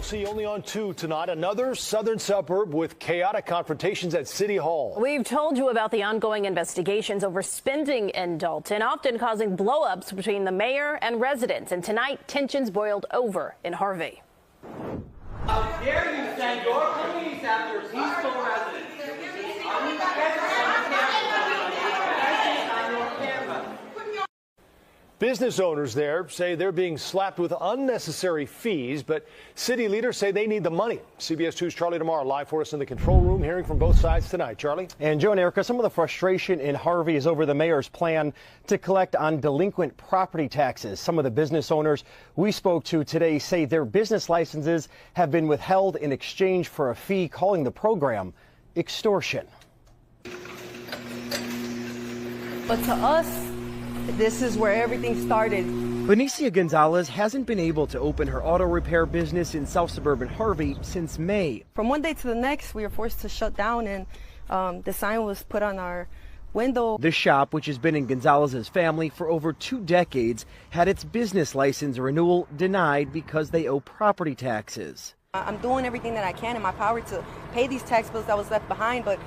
see only on 2 tonight. Another southern suburb with chaotic confrontations at City Hall. We've told you about the ongoing investigations over spending in Dalton, often causing blow-ups between the mayor and residents. And tonight, tensions boiled over in Harvey. How dare you send your police after peaceful residents? Business owners there say they're being slapped with unnecessary fees, but city leaders say they need the money. CBS 2's Charlie DeMar live for us in the control room, hearing from both sides tonight. Charlie? And Joe and Erica, some of the frustration in Harvey is over the mayor's plan to collect on delinquent property taxes. Some of the business owners we spoke to today say their business licenses have been withheld in exchange for a fee, calling the program extortion. But to us, this is where everything started. Benicia Gonzalez hasn't been able to open her auto repair business in South Suburban Harvey since May. From one day to the next, we were forced to shut down, and the sign was put on our window. The shop, which has been in Gonzalez's family for over 2 decades, had its business license renewal denied because they owe property taxes. I'm doing everything that I can in my power to pay these tax bills that was left behind, but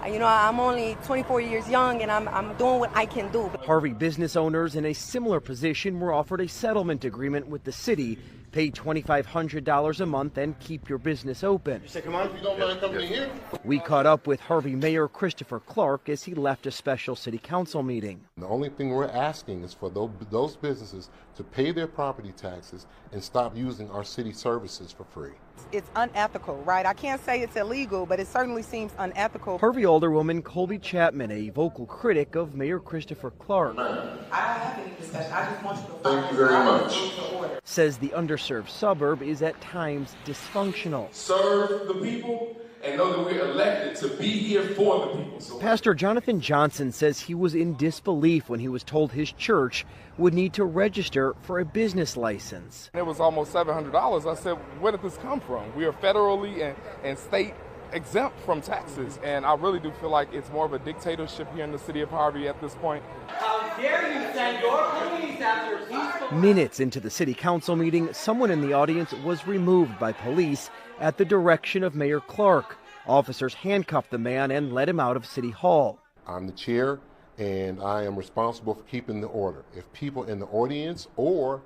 you know, I'm only 24 years young, and I'm doing what I can do. Harvey business owners in a similar position were offered a settlement agreement with the city. Pay $2,500 a month and keep your business open. You say, come on, if you don't mind coming in here. We caught up with Harvey Mayor Christopher Clark as he left a special city council meeting. The only thing we're asking is for those businesses to pay their property taxes and stop using our city services for free. It's unethical, right? I can't say it's illegal, but it certainly seems unethical. Harvey Alderwoman Colby Chapman, a vocal critic of Mayor Christopher Clark, I don't have any discussion. I just want you to Thank you very much. says the underserved suburb is at times dysfunctional. Serve the people and know that we're elected to be here for the people. So Pastor Jonathan Johnson says he was in disbelief when he was told his church would need to register for a business license. it was almost $700. I said, where did this come from? We are federally and state exempt from taxes, and I really do feel like it's more of a dictatorship here in the city of Harvey at this point. How dare you send your police after peaceful... Minutes into the city council meeting, someone in the audience was removed by police at the direction of Mayor Clark. Officers handcuffed the man and led him out of City Hall. I'm the chair, and I am responsible for keeping the order. If people in the audience or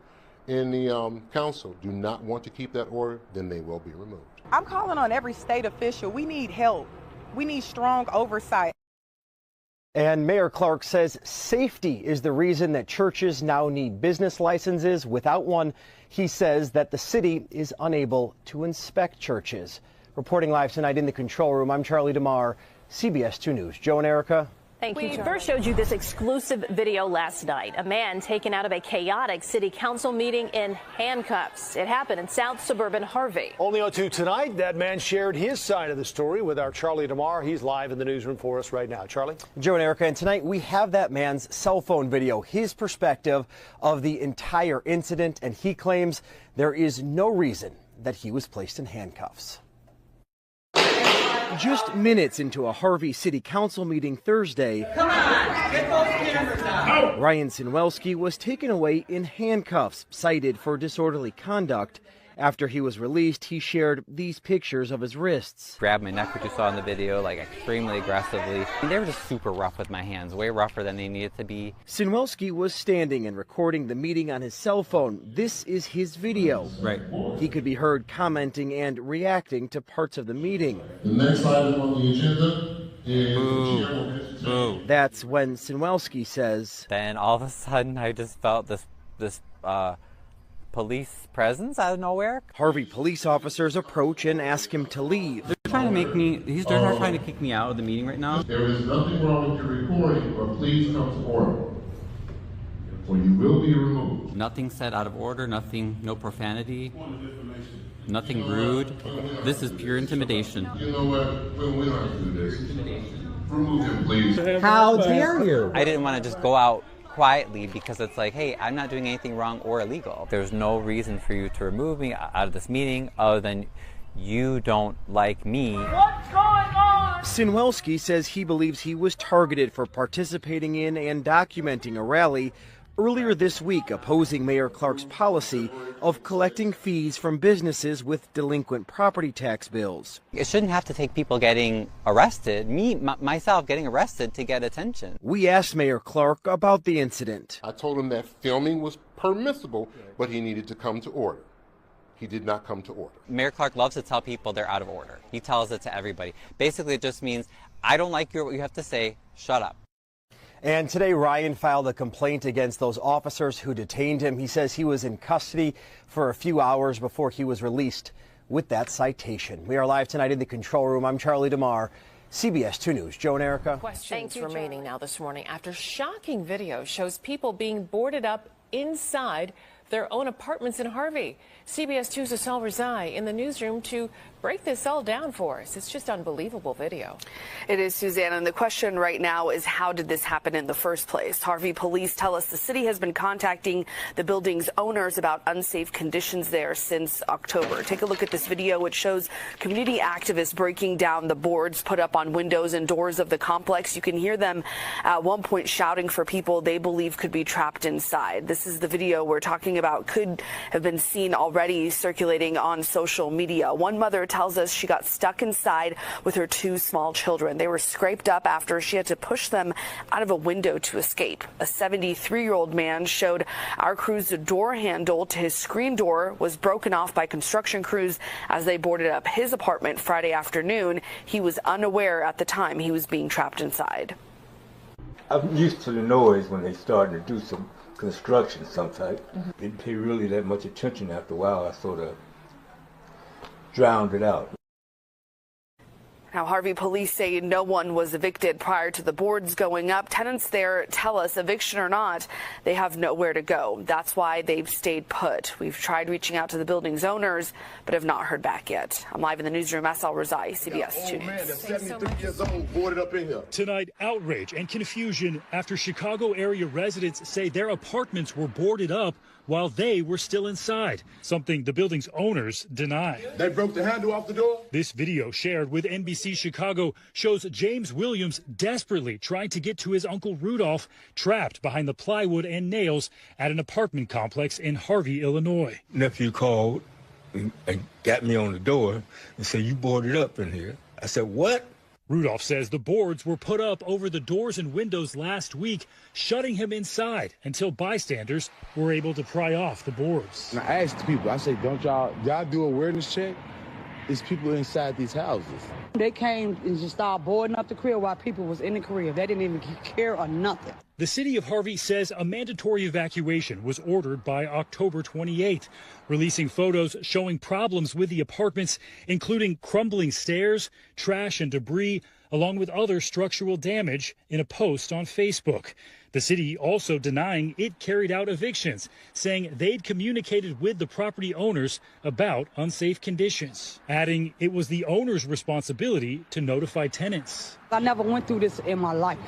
in the council do not want to keep that order, then they will be removed. I'm calling on every state official. We need help. We need strong oversight. And Mayor Clark says safety is the reason that churches now need business licenses. Without one, he says that the city is unable to inspect churches. Reporting live tonight in the control room, I'm Charlie DeMar, CBS 2 News. Joe and Erica. Thank you. We first showed you this exclusive video last night. A man taken out of a chaotic city council meeting in handcuffs. It happened in South Suburban Harvey. Only on 2 tonight, that man shared his side of the story with our Charlie DeMar. He's live in the newsroom for us right now. Charlie? Joe and Erica, and tonight we have that man's cell phone video, his perspective of the entire incident, and he claims there is no reason that he was placed in handcuffs. Just minutes into a Harvey City Council meeting Thursday, Come on, get those cameras out. Ryan Sinwelski was taken away in handcuffs, cited for disorderly conduct. After he was released, he shared these pictures of his wrists. Grabbed my neck, which you saw in the video, like extremely aggressively. They were just super rough with my hands, way rougher than they needed to be. Sinwelski was standing and recording the meeting on his cell phone. This is his video. Right. He could be heard commenting and reacting to parts of the meeting. The next item on the agenda is Boo. That's when Sinwelski says, Then all of a sudden, I just felt this police presence out of nowhere. Harvey police officers approach and ask him to leave. They're trying to make me, they're trying to kick me out of the meeting right now. There is nothing wrong with your recording, but please come to order, or you will be removed. Nothing said out of order, nothing, no profanity, nothing rude. This is pure intimidation. You know what? We don't have to do this. Remove him, please. How dare you? I didn't want to just go out quietly because it's like, hey, I'm not doing anything wrong or illegal. There's no reason for you to remove me out of this meeting other than you don't like me. What's going on? Sinwelski says he believes he was targeted for participating in and documenting a rally earlier this week opposing Mayor Clark's policy of collecting fees from businesses with delinquent property tax bills. It shouldn't have to take people getting arrested, myself getting arrested, to get attention. We asked Mayor Clark about the incident. I told him that filming was permissible, but he needed to come to order. He did not come to order. Mayor Clark loves to tell people they're out of order. He tells it to everybody. Basically, it just means, I don't like what you have to say, shut up. And today, Ryan filed a complaint against those officers who detained him. He says he was in custody for a few hours before he was released with that citation. We are live tonight in the control room. I'm Charlie DeMar, CBS 2 News. Joe and Erica. Questions remaining now this morning after shocking video shows people being boarded up inside their own apartments in Harvey. CBS 2's Asal Rezai in the newsroom to break this all down for us. It's just unbelievable video. It is, Suzanne, and the question right now is, how did this happen in the first place? Harvey police tell us the city has been contacting the building's owners about unsafe conditions there since October. Take a look at this video. It shows community activists breaking down the boards put up on windows and doors of the complex. You can hear them at one point shouting for people they believe could be trapped inside. This is the video we're talking about, could have been seen already circulating on social media. One mother tells us she got stuck inside with her 2 small children. They were scraped up after she had to push them out of a window to escape. A 73-year-old man showed our crews the door handle to his screen door was broken off by construction crews as they boarded up his apartment Friday afternoon. He was unaware at the time he was being trapped inside. I'm used to the noise when they starting to do some construction some type. Didn't pay really that much attention. After a while, I sort of drowned it out. Now, Harvey police say no one was evicted prior to the boards going up. Tenants there tell us, eviction or not, they have nowhere to go. That's why they've stayed put. We've tried reaching out to the building's owners, but have not heard back yet. I'm live in the newsroom. Asal Rezai, CBS 2 News. Man, that's 73 years old, boarded up in here. Tonight, outrage and confusion after Chicago area residents say their apartments were boarded up while they were still inside, something the building's owners deny. They broke the handle off the door? This video shared with NBC Chicago shows James Williams desperately trying to get to his uncle Rudolph, trapped behind the plywood and nails at an apartment complex in Harvey, Illinois. Nephew called and got me on the door and said, "You boarded up in here." I said, "What?" Rudolph says the boards were put up over the doors and windows last week, shutting him inside until bystanders were able to pry off the boards. And I asked the people, I said, don't y'all do a awareness check? There's people inside these houses. They came and just started boarding up the crib while people was in the crib. They didn't even care or nothing. The city of Harvey says a mandatory evacuation was ordered by October 28th, releasing photos showing problems with the apartments, including crumbling stairs, trash and debris, along with other structural damage in a post on Facebook. The city also denying it carried out evictions, saying they'd communicated with the property owners about unsafe conditions, adding it was the owner's responsibility to notify tenants. I never went through this in my life.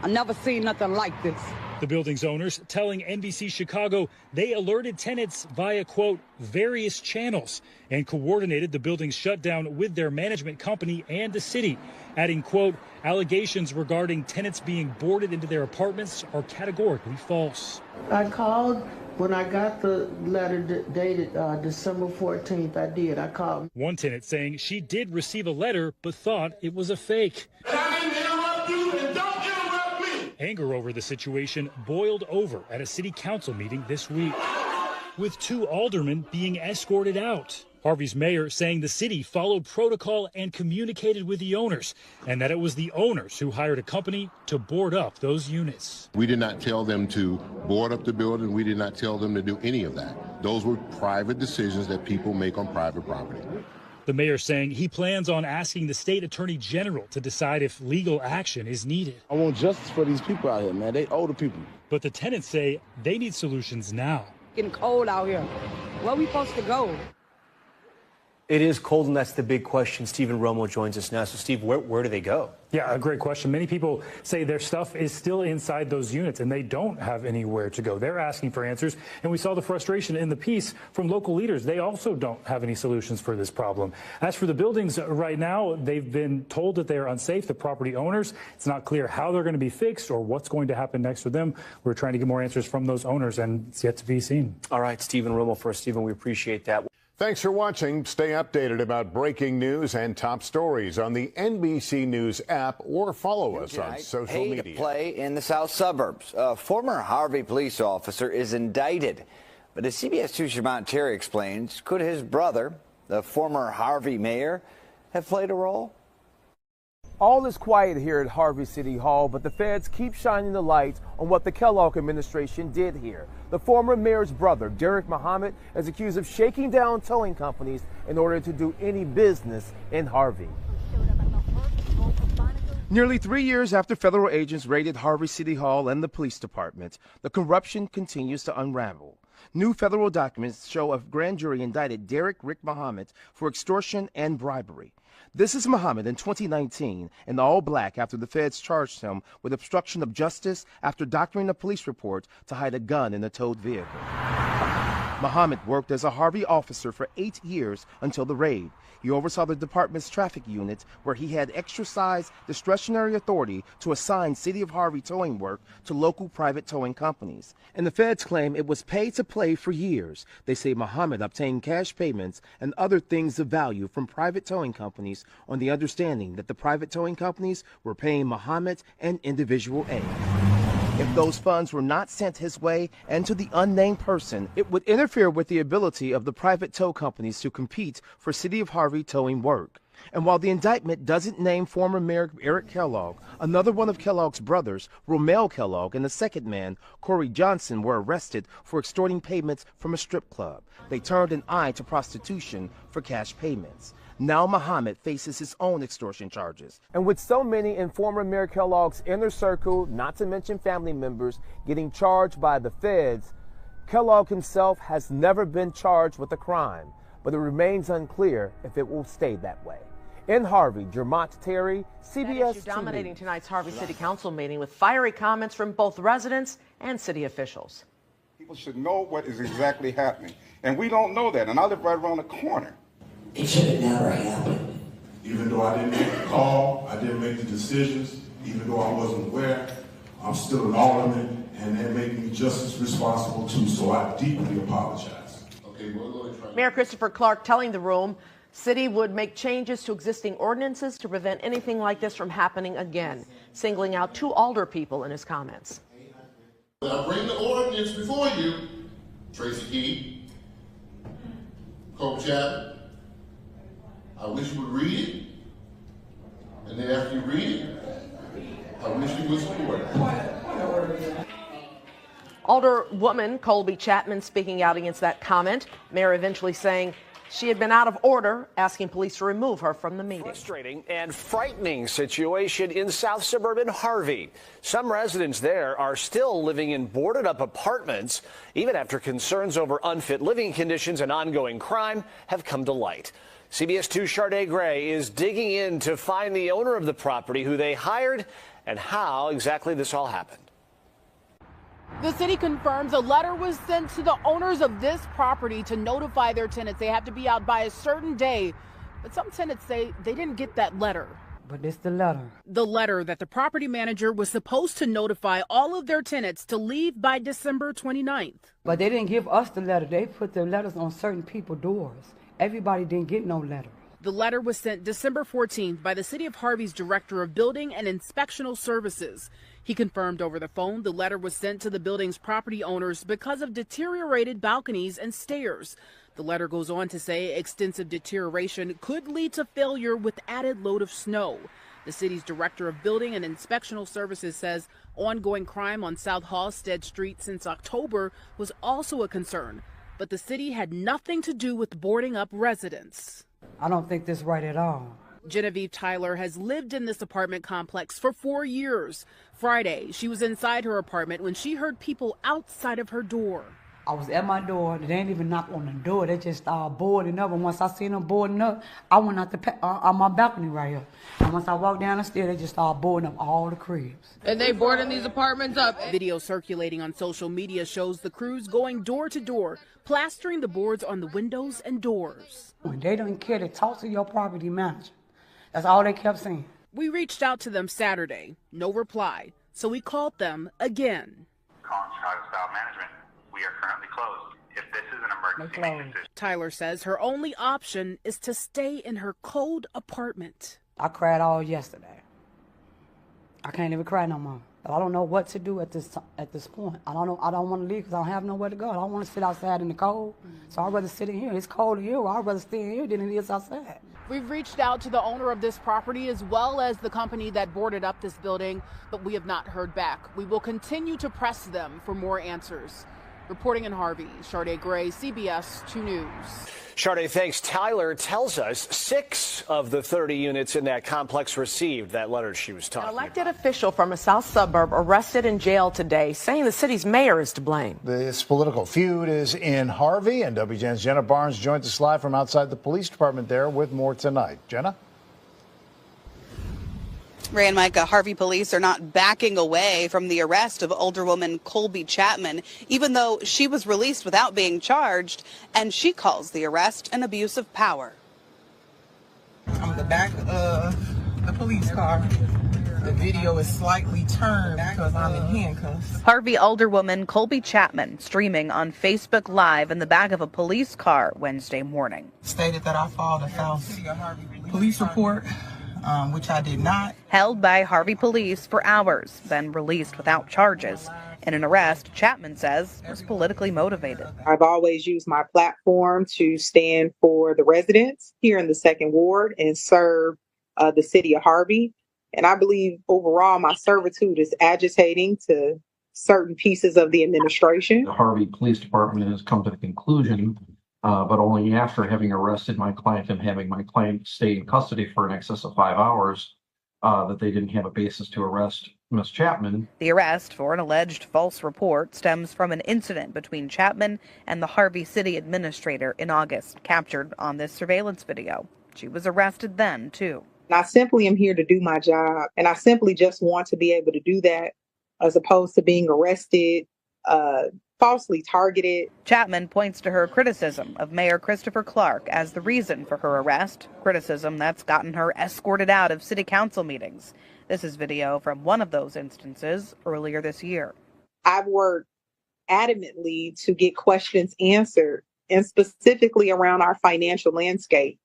I never seen nothing like this. The building's owners telling NBC Chicago they alerted tenants via, quote, various channels and coordinated the building's shutdown with their management company and the city, adding, quote, allegations regarding tenants being boarded into their apartments are categorically false. I called when I got the letter dated December 14th. I did. I called. One tenant saying she did receive a letter but thought it was a fake. Anger over the situation boiled over at a city council meeting this week, with 2 aldermen being escorted out. Harvey's mayor saying the city followed protocol and communicated with the owners, and that it was the owners who hired a company to board up those units. We did not tell them to board up the building. We did not tell them to do any of that. Those were private decisions that people make on private property. The mayor saying he plans on asking the state attorney general to decide if legal action is needed. I want justice for these people out here, man. They older people. But the tenants say they need solutions now. Getting cold out here. Where we supposed to go? It is cold, and that's the big question. Stephen Romo joins us now. So, Steve, where do they go? Yeah, a great question. Many people say their stuff is still inside those units and they don't have anywhere to go. They're asking for answers. And we saw the frustration in the piece from local leaders. They also don't have any solutions for this problem. As for the buildings right now, they've been told that they are unsafe. The property owners, it's not clear how they're going to be fixed or what's going to happen next to them. We're trying to get more answers from those owners, and it's yet to be seen. All right, Stephen Romo for us. Stephen, we appreciate that. Thanks for watching. Stay updated about breaking news and top stories on the NBC News app or follow us on social media. To play in the south suburbs. A former Harvey police officer is indicted. But as CBS 2's Shamant Terry explains, could his brother, the former Harvey mayor, have played a role? All is quiet here at Harvey City Hall, but the feds keep shining the light on what the Kellogg administration did here. The former mayor's brother, Derek Muhammad, is accused of shaking down towing companies in order to do any business in Harvey. Nearly 3 years after federal agents raided Harvey City Hall and the police department, the corruption continues to unravel. New federal documents show a grand jury indicted Derek Rick Muhammad for extortion and bribery. This is Muhammad in 2019 in all black after the feds charged him with obstruction of justice after doctoring a police report to hide a gun in a towed vehicle. Muhammad worked as a Harvey officer for 8 years until the raid. He oversaw the department's traffic unit, where he had exercised discretionary authority to assign City of Harvey towing work to local private towing companies. And the feds claim it was pay to play for years. They say Muhammad obtained cash payments and other things of value from private towing companies on the understanding that the private towing companies were paying Muhammad an individual aid. If those funds were not sent his way and to the unnamed person, it would interfere with the ability of the private tow companies to compete for City of Harvey towing work. And while the indictment doesn't name former Mayor Eric Kellogg, another one of Kellogg's brothers, Romel Kellogg, and the second man, Corey Johnson, were arrested for extorting payments from a strip club. They turned an eye to prostitution for cash payments. Now Muhammad faces his own extortion charges. And with so many in former Mayor Kellogg's inner circle, not to mention family members, getting charged by the feds, Kellogg himself has never been charged with a crime, but it remains unclear if it will stay that way. In Harvey, Jermont Terry, CBS 2 dominating tonight's Harvey City Council meeting with fiery comments from both residents and city officials. People should know what is exactly happening, and we don't know that, and I live right around the corner. It should have never happened. Even though I didn't make the call, I didn't make the decisions, even though I wasn't aware, I'm still an alderman, and they're making me just as responsible too, so I deeply apologize. Okay, we're going to try. Mayor Christopher Clark telling the room city would make changes to existing ordinances to prevent anything like this from happening again, singling out 2 alder people in his comments. When I bring the ordinance before you, Tracy Key, Coach Chapman, I wish you would read it, and then after you read it, I wish you would support it. Alderwoman Colby Chapman speaking out against that comment. Mayor eventually saying she had been out of order, asking police to remove her from the meeting. Frustrating and frightening situation in South Suburban Harvey. Some residents there are still living in boarded up apartments, even after concerns over unfit living conditions and ongoing crime have come to light. CBS 2's Sharday Gray is digging in to find the owner of the property, who they hired, and how exactly this all happened. The city confirms a letter was sent to the owners of this property to notify their tenants they have to be out by a certain day. But some tenants say they didn't get that letter. But it's the letter. The letter that the property manager was supposed to notify all of their tenants to leave by December 29th. But they didn't give us the letter. They put the letters on certain people's doors. Everybody didn't get no letter. The letter was sent December 14th by the City of Harvey's Director of Building and Inspectional Services. He confirmed over the phone the letter was sent to the building's property owners because of deteriorated balconies and stairs. The letter goes on to say extensive deterioration could lead to failure with added load of snow. The city's Director of Building and Inspectional Services says ongoing crime on South Halstead Street since October was also a concern. But the city had nothing to do with boarding up residents. I don't think this is right at all. Genevieve Tyler has lived in this apartment complex for 4 years. Friday, she was inside her apartment when she heard people outside of her door. I was at my door. They didn't even knock on the door. They just started boarding up. And once I seen them boarding up, I went out on my balcony right here. And once I walked down the stairs, they just started boarding up all the cribs. And they boarding these apartments up. Video circulating on social media shows the crews going door to door, plastering the boards on the windows and doors. When they don't care to talk to your property manager, that's all they kept saying. We reached out to them Saturday. No reply. So we called them again. Calling Chicago Style Management. We are currently closed. If this is an emergency maintenance issue. Tyler says her only option is to stay in her cold apartment. I cried all yesterday. I can't even cry no more. I don't know what to do at this point. I don't know. I don't want to leave because I don't have nowhere to go. I don't want to sit outside in the cold. So I'd rather sit in here. It's cold here. I'd rather stay in here than it is outside. We've reached out to the owner of this property as well as the company that boarded up this building, but we have not heard back. We will continue to press them for more answers. Reporting in Harvey, Sade Gray, CBS 2 News. Sade, thanks. Tyler tells us 6 of the 30 units in that complex received that letter she was talking about. An elected official from a south suburb arrested in jail today, saying the city's mayor is to blame. This political feud is in Harvey, and WGN's Jenna Barnes joins us live from outside the police department there with more tonight. Jenna? Ray and Micah, Harvey police are not backing away from the arrest of Alderwoman Colby Chapman, even though she was released without being charged, and she calls the arrest an abuse of power. I'm in the back of the police car. The video is slightly turned because I'm in handcuffs. Harvey Alderwoman Colby Chapman streaming on Facebook Live in the back of a police car Wednesday morning. Stated that I filed a false police report, which I did not. Held by Harvey police for hours, then released without charges. In an arrest, Chapman says was politically motivated. I've always used my platform to stand for the residents here in the 2nd Ward and serve the city of Harvey. And I believe overall my servitude is agitating to certain pieces of the administration. The Harvey Police Department has come to the conclusion, but only after having arrested my client and having my client stay in custody for in excess of 5 hours, that they didn't have a basis to arrest Ms. Chapman. The arrest for an alleged false report stems from an incident between Chapman and the Harvey City Administrator in August, captured on this surveillance video. She was arrested then, too. I simply am here to do my job, and I simply just want to be able to do that as opposed to being arrested, falsely targeted. Chapman points to her criticism of Mayor Christopher Clark as the reason for her arrest, criticism that's gotten her escorted out of city council meetings. This is video from one of those instances earlier this year. I've worked adamantly to get questions answered, and specifically around our financial landscape.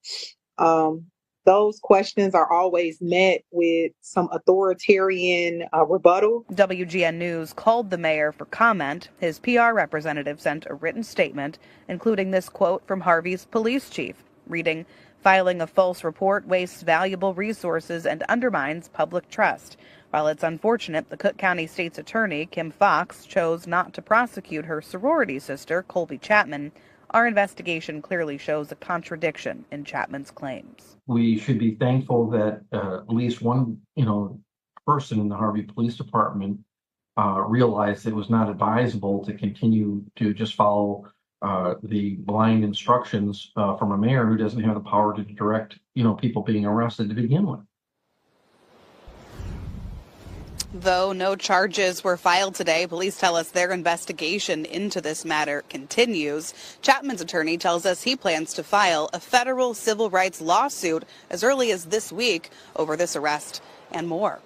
Those questions are always met with some authoritarian rebuttal. WGN News called the mayor for comment. His PR representative sent a written statement, including this quote from Harvey's police chief, reading, "Filing a false report wastes valuable resources and undermines public trust. While it's unfortunate the Cook County State's Attorney, Kim Fox, chose not to prosecute her sorority sister, Colby Chapman, our investigation clearly shows a contradiction in Chapman's claims." We should be thankful that at least one, person in the Harvey Police Department realized it was not advisable to continue to just follow the blind instructions from a mayor who doesn't have the power to direct, people being arrested to begin with. Though no charges were filed today, police tell us their investigation into this matter continues. Chapman's attorney tells us he plans to file a federal civil rights lawsuit as early as this week over this arrest and more.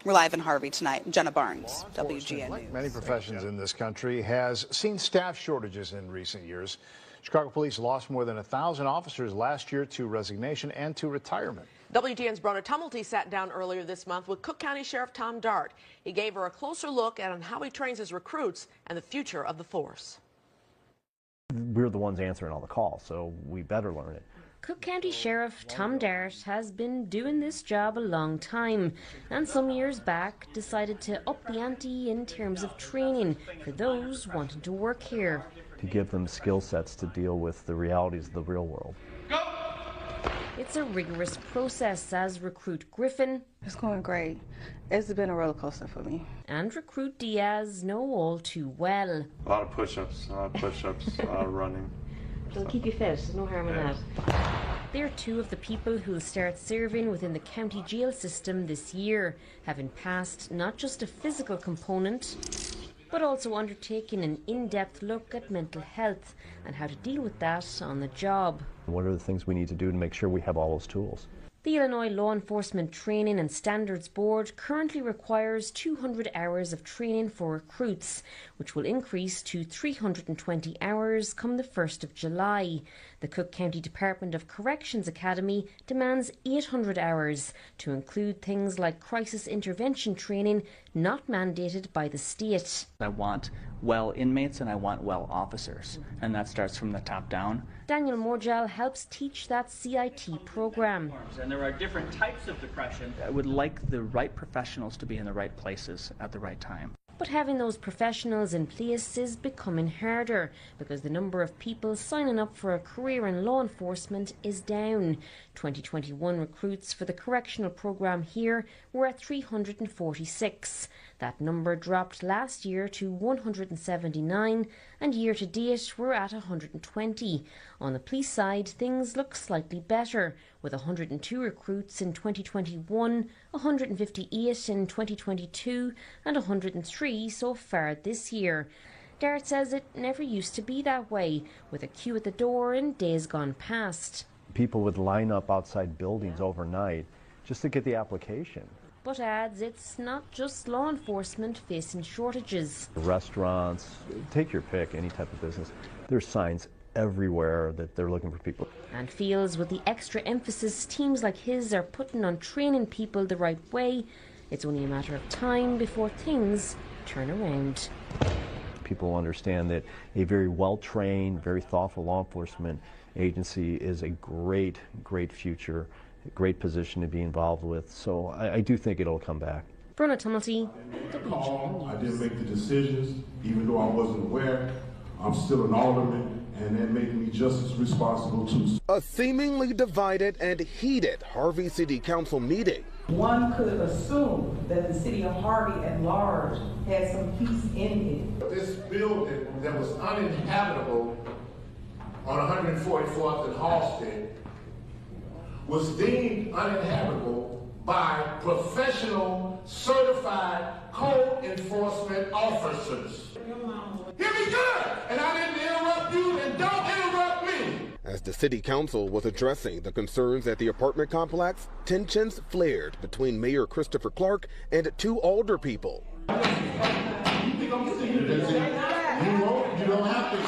We're live in Harvey tonight. Jenna Barnes, WGN News. Many professions in this country has seen staff shortages in recent years. Chicago police lost more than 1,000 officers last year to resignation and to retirement. WGN's Brona Tumulty sat down earlier this month with Cook County Sheriff Tom Dart. He gave her a closer look at how he trains his recruits and the future of the force. We're the ones answering all the calls, so we better learn it. Cook County Sheriff Tom Dart has been doing this job a long time, and some years back decided to up the ante in terms of training for those wanting to work here. To give them skill sets to deal with the realities of the real world. It's a rigorous process, as recruit Griffin, it's going great. It's been a roller coaster for me, and recruit Diaz know all too well. A lot of push-ups, a lot of running. It'll keep you fit, there's no harm in that. They're two of the people who'll start serving within the county jail system this year, having passed not just a physical component, but also undertaking an in-depth look at mental health and how to deal with that on the job. What are the things we need to do to make sure we have all those tools? The Illinois Law Enforcement Training and Standards Board currently requires 200 hours of training for recruits, which will increase to 320 hours come the 1st of July. The Cook County Department of Corrections Academy demands 800 hours to include things like crisis intervention training not mandated by the state. I want well inmates and I want well officers, and that starts from the top down. Daniel Morjal helps teach that CIT program. And there are different types of depression. I would like the right professionals to be in the right places at the right time. But having those professionals in place is becoming harder because the number of people signing up for a career in law enforcement is down. 2021 recruits for the correctional program here were at 346. That number dropped last year to 179, and year to date we're at 120. On the police side, things look slightly better, with 102 recruits in 2021, 158 in 2022, and 103 so far this year. Dart says it never used to be that way, with a queue at the door in days gone past. People would line up outside buildings overnight just to get the application. But adds it's not just law enforcement facing shortages. Restaurants, take your pick, any type of business. There's signs everywhere that they're looking for people. And feels with the extra emphasis teams like his are putting on training people the right way, it's only a matter of time before things turn around. People understand that a very well-trained, very thoughtful law enforcement agency is a great, great future, a great position to be involved with. So I do think it'll come back. Bruna Tumulty, I didn't make the decisions, even though I wasn't aware. I'm still an alderman, and that made me just as responsible too. A seemingly divided and heated Harvey City Council meeting. One could assume that the city of Harvey at large had some peace in it. This building that was uninhabitable on 144th and Halsted was deemed uninhabitable by professional, certified code enforcement officers. Hear me good! And I didn't interrupt you, and don't interrupt me! As the city council was addressing the concerns at the apartment complex, tensions flared between Mayor Christopher Clark and two alder people. You don't have to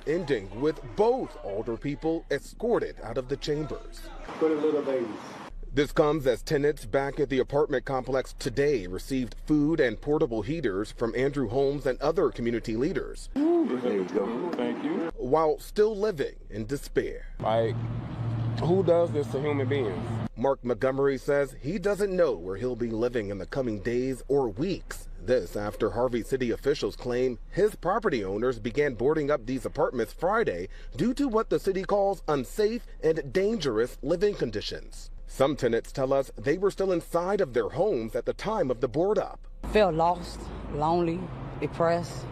ending with both alder people escorted out of the chambers. For the little babies. This comes as tenants back at the apartment complex today received food and portable heaters from Andrew Holmes and other community leaders. There you go. Thank you. While still living in despair. Like, who does this to human beings? Mark Montgomery says he doesn't know where he'll be living in the coming days or weeks. This after Harvey City officials claim his property owners began boarding up these apartments Friday due to what the city calls unsafe and dangerous living conditions. Some tenants tell us they were still inside of their homes at the time of the board up. Felt lost, lonely, depressed,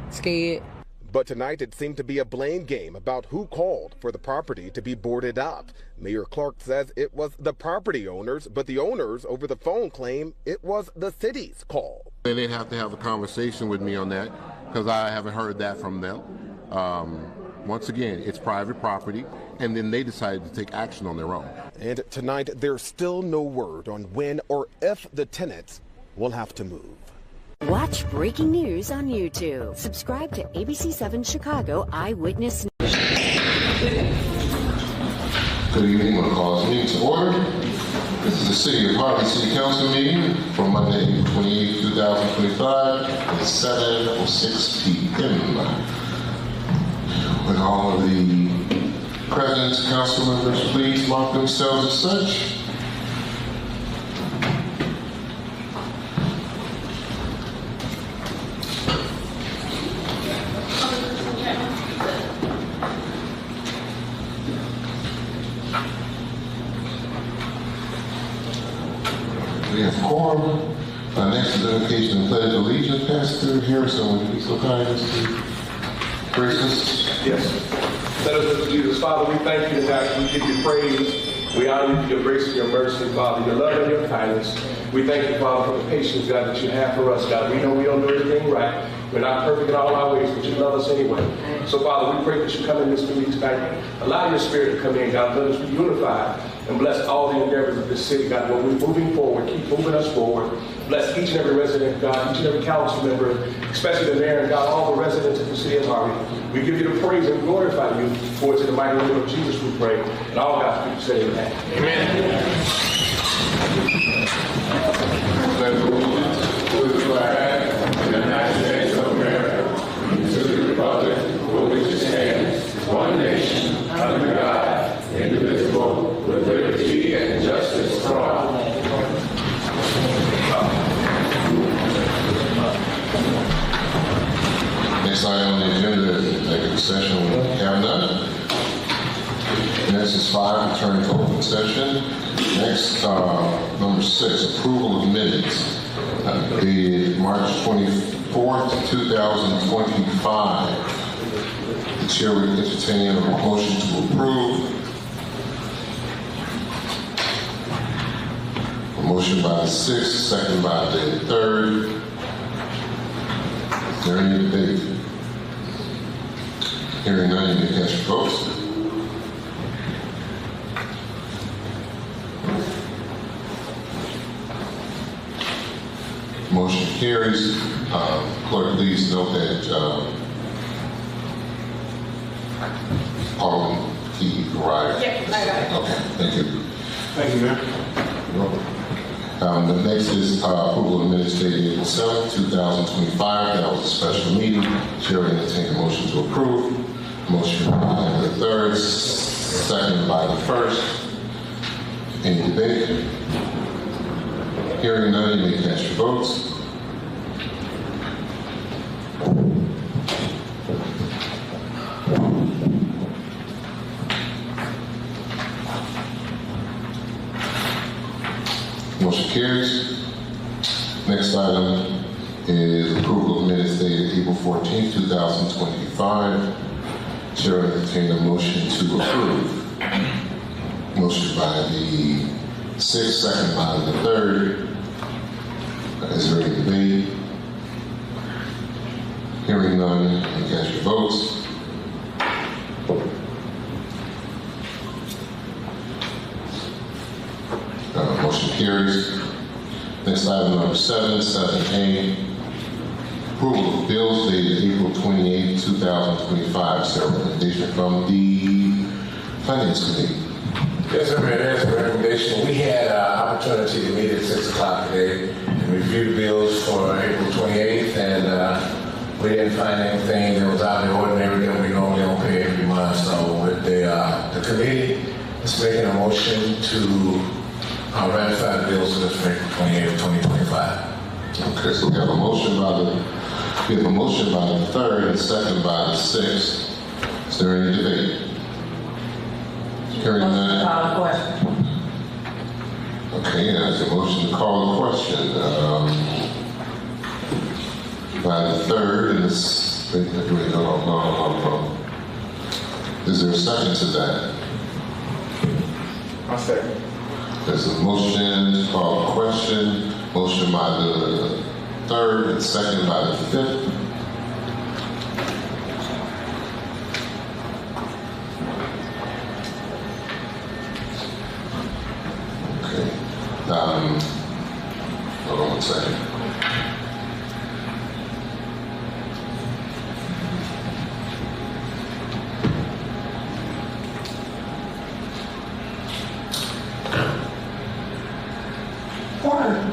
scared. But tonight it seemed to be a blame game about who called for the property to be boarded up. Mayor Clark says it was the property owners, but the owners over the phone claim it was the city's call. They'd have to have a conversation with me on that because I haven't heard that from them. Once again, it's private property, and then they decided to take action on their own. And tonight there's still no word on when or if the tenants will have to move. Watch breaking news on YouTube. Subscribe to ABC7 Chicago Eyewitness News. Good evening. I'm going to call this meeting to order. This is the City of Harvey City Council meeting for Monday, April 28, 2025 at 7:06 p.m. When all of the presidents, council members, please mark themselves as such. We have quorum. Next is invocation and pledge of allegiance. Pastor Harrison, would you be so kind as to grace us? Yes. Let us look to Jesus. Father, we thank you tonight. We give you praise. We honor you for your grace and your mercy, Father, your love and your kindness. We thank you, Father, for the patience, God, that you have for us, God. We know we don't do everything right. We're not perfect in all our ways, but you love us anyway. So, Father, we pray that you come in this meeting tonight. Allow your spirit to come in, God. Let us be unified and bless all the endeavors of this city, God. When we're moving forward, keep moving us forward. Bless each and every resident, God, each and every council member, especially the mayor and God, all the residents of the city of Harvey. We give you the praise and glorify you. For it's in the mighty name of Jesus we pray. And all God's people say amen. Amen. Pledge of allegiance to the flag of the United States of America, and to the republic for which it stands, one nation, under God, indivisible, with liberty and justice for all. Next item on the agenda is executive session. We have none. Next is 5, return to open session. Next, number 6, approval of minutes. Dated March 24th, 2025. The chair will entertain a motion to approve. A motion by the 6th, second by the 3rd. Is there any debate? Hearing none, you may cast your votes. Motion carries. Clerk, please note that Alderman Key arrived. Yes, I got it. Okay, thank you. Thank you, Mayor. You're welcome. The next is approval of minutes dated April 7th, 2025. That was a special meeting. Chair will entertain a motion to approve. Motion by the 3rd, second by the 1st. Any debate? Hearing none, you may cast your votes. Motion carries. Next item is approval of minutes dated April 14th, 2025. Chair will entertain a motion to approve. Motion by the 6th, second by the 3rd. Is there any debate? Hearing none, you cast your votes. Motion carries. Next item, number 7, 7A. Approval of bills dated April 28, 2025. Is there a recommendation from the Finance Committee? Yes, sir, Mayor. There's a recommendation. We had opportunity to meet at 6 o'clock today and review the bills for April 28th, and we didn't find anything that was out of the ordinary that we normally don't pay every month. So with the committee is making a motion to ratify the bills for April 28th, 2025. Okay, so we have a motion by the 3rd and second by the 6th. Is there any debate? Hearing none. Call the question. Okay, there's a motion to call the question. By the 3rd and this. No. Is there a second to that? I'll second. There's a motion to call the question. Motion by the 3rd and second by the 5th. Hold on one second.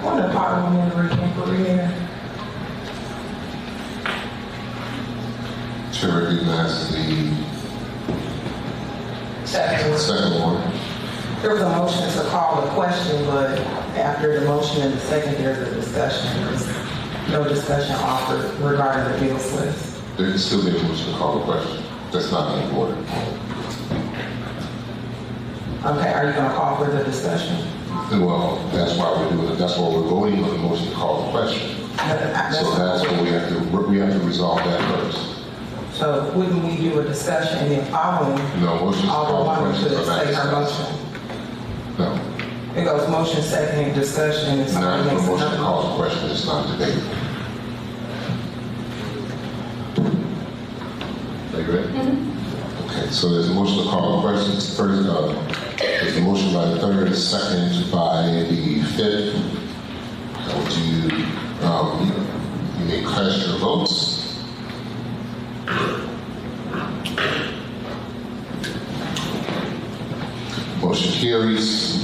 Point of parliamentary inquiry here. Chair recognizes the second one. There was a motion to call the question, but after the motion and the second, there's a discussion. There's no discussion offered regarding the bills list. There can still be a motion to call the question. That's not in order. Okay, are you going to call for the discussion? Well, that's why we're doing it. That's why we're voting on the motion to call the question. So that's what we have to resolve that first. So wouldn't we do a discussion and then following? No, motion to call the question. To say her motion. No. It goes motion, second, discussion. It's not a motion to call the question. It's not debate. Are you ready? Mm-hmm. Okay, so there's a motion to call the question. First, there's a motion by the third, second by the fifth. You may cast your votes. Motion carries.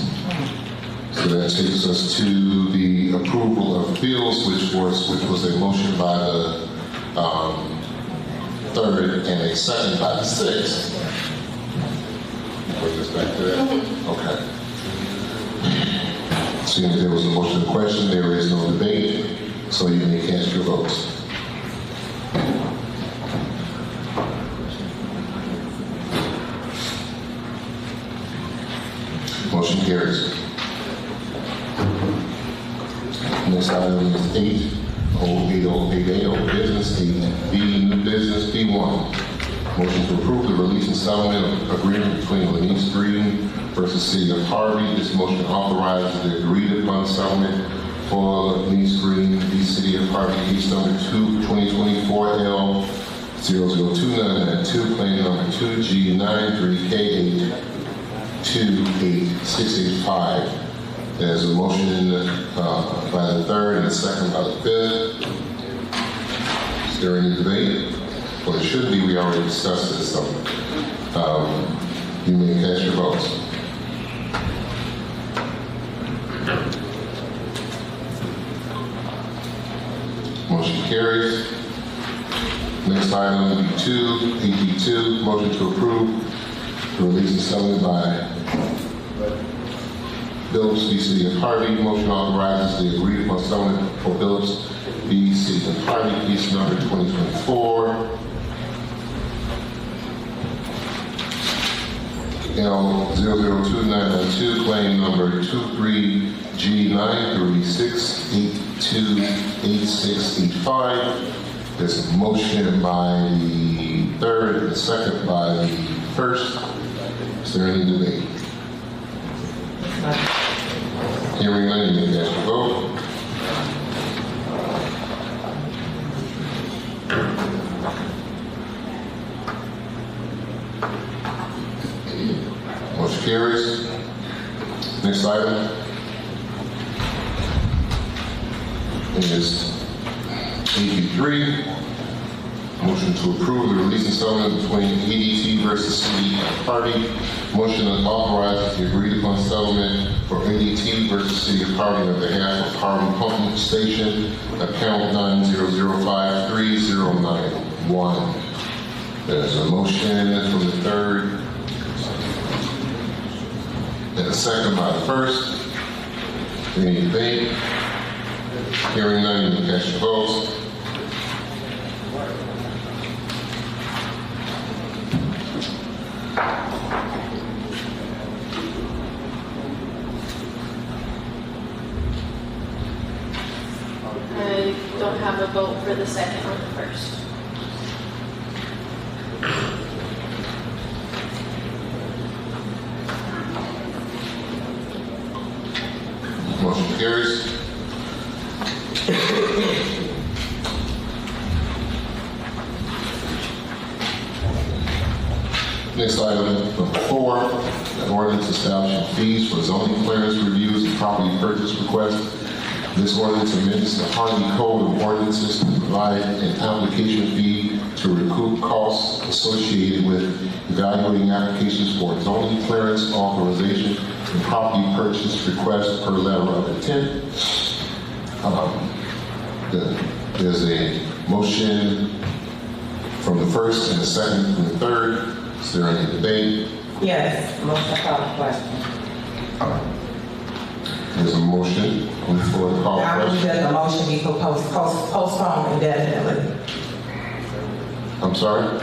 So that takes us to the approval of bills, which was a motion by the third and a second by the sixth. Bring this back to that. Okay. Seeing there was a motion to question, there is no debate, so you may cast your votes. Motion carries. Next item is 8, old business, 8B, new business, B1. Motion to approve the release and settlement agreement between Lenise Green versus City of Harvey. This motion authorizes the agreed upon settlement for Lenise Green v. City of Harvey, case number 2024L00292, claim number 2G93K828685. There's a motion by the third and a second by the fifth. Is there any debate? Well, it should be. We already discussed this. So you may cast your votes. Motion carries. Next item, AB2, motion to approve the release and settlement by Phillips v. City of Harvey. Motion authorizes the agreed upon settlement for Phillips v. City of Harvey, case number 2024 L002992, claim number 23G9368288685. There's a motion by the third and a second by the first. Is there any debate? Hearing none, you may cast your vote. Motion carries. Next item is AB3. Motion to approve the release and settlement between ADT versus City of Harvey. Motion that authorizes the agreed upon settlement for ADT versus City of Harvey on behalf of Harvey Pumping Station, account 9005391. There's a motion from the third and a second by the first. Any debate? Hearing none, you may cast your votes. I don't have a vote for the second or the first. Motion carries. Next item, number 4, an ordinance establishing fees for zoning clearance reviews and property purchase requests. This ordinance amends the Harvey Code of Ordinances to provide an application fee to recoup costs associated with evaluating applications for zoning clearance, authorization, and property purchase requests per letter of intent. There's a motion from the first and a second from the third. Is there any debate? Yes, motion to call the question. There's a motion on the floor to call the I question. move that the motion be postponed indefinitely. I'm sorry?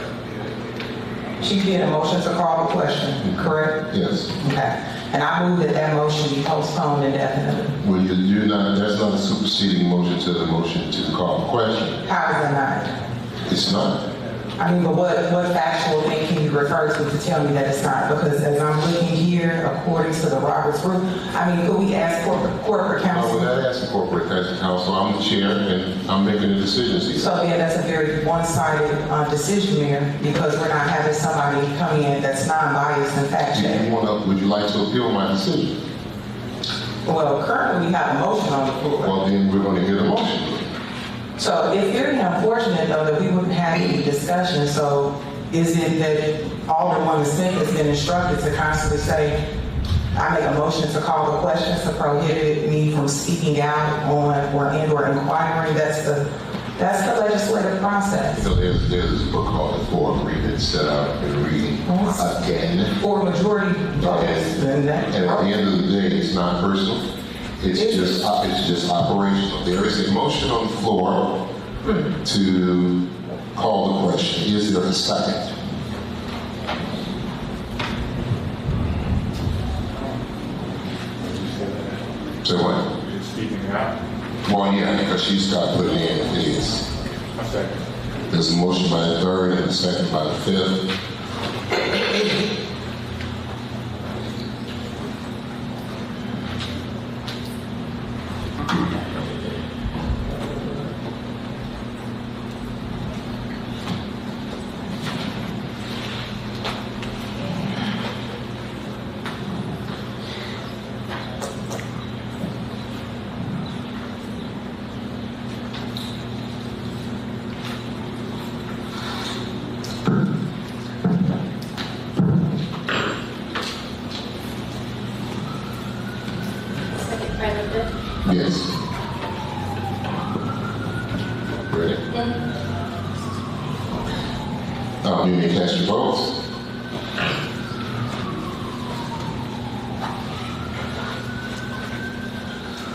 Chief did a motion to call the question, correct? Yes. Okay. And I move that that motion be postponed indefinitely. Well, you're not, that's not a superseding motion to the motion to call the question. How is that not? It's not. I mean, but what factual thing can you refer to tell me that it's not? Because as I'm looking here, according to the Roberts Rule, I mean, could we ask corporate counsel? No, we're not asking corporate counsel. I'm the chair and I'm making the decisions here. So then that's a very one-sided decision, Mayor, because we're not having somebody come in that's non-biased and fact-checked. Would you like to appeal my decision? Well, currently we have a motion on the floor. Well, then we're going to hear the motion. So it's very unfortunate, though, that we wouldn't have any discussion. So is it that Alderwoman Smith has been instructed to constantly say, I make a motion to call the questions to prohibit me from speaking out on or inquiring? That's the legislative process. So there's a book called The Four Agreement set out and reading again. For majority votes. And at the end of the day, it's not personal. It's just operational. There is a motion on the floor to call the question. Is there a second? So what? You're speaking out. Well, yeah, because she's got put in it is. A second. There's a motion by the third and a second by the fifth. Yes. Ready? You may cast your votes.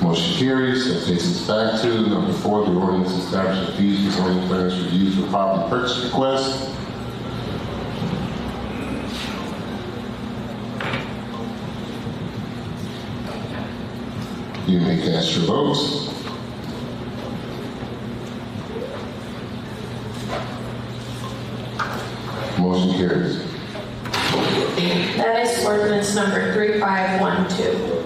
Motion carries. That takes us back to number 4, the ordinance establishing fees for zoning planners reviews for property purchase requests. You may cast your votes. Motion carries. That is ordinance number 3512.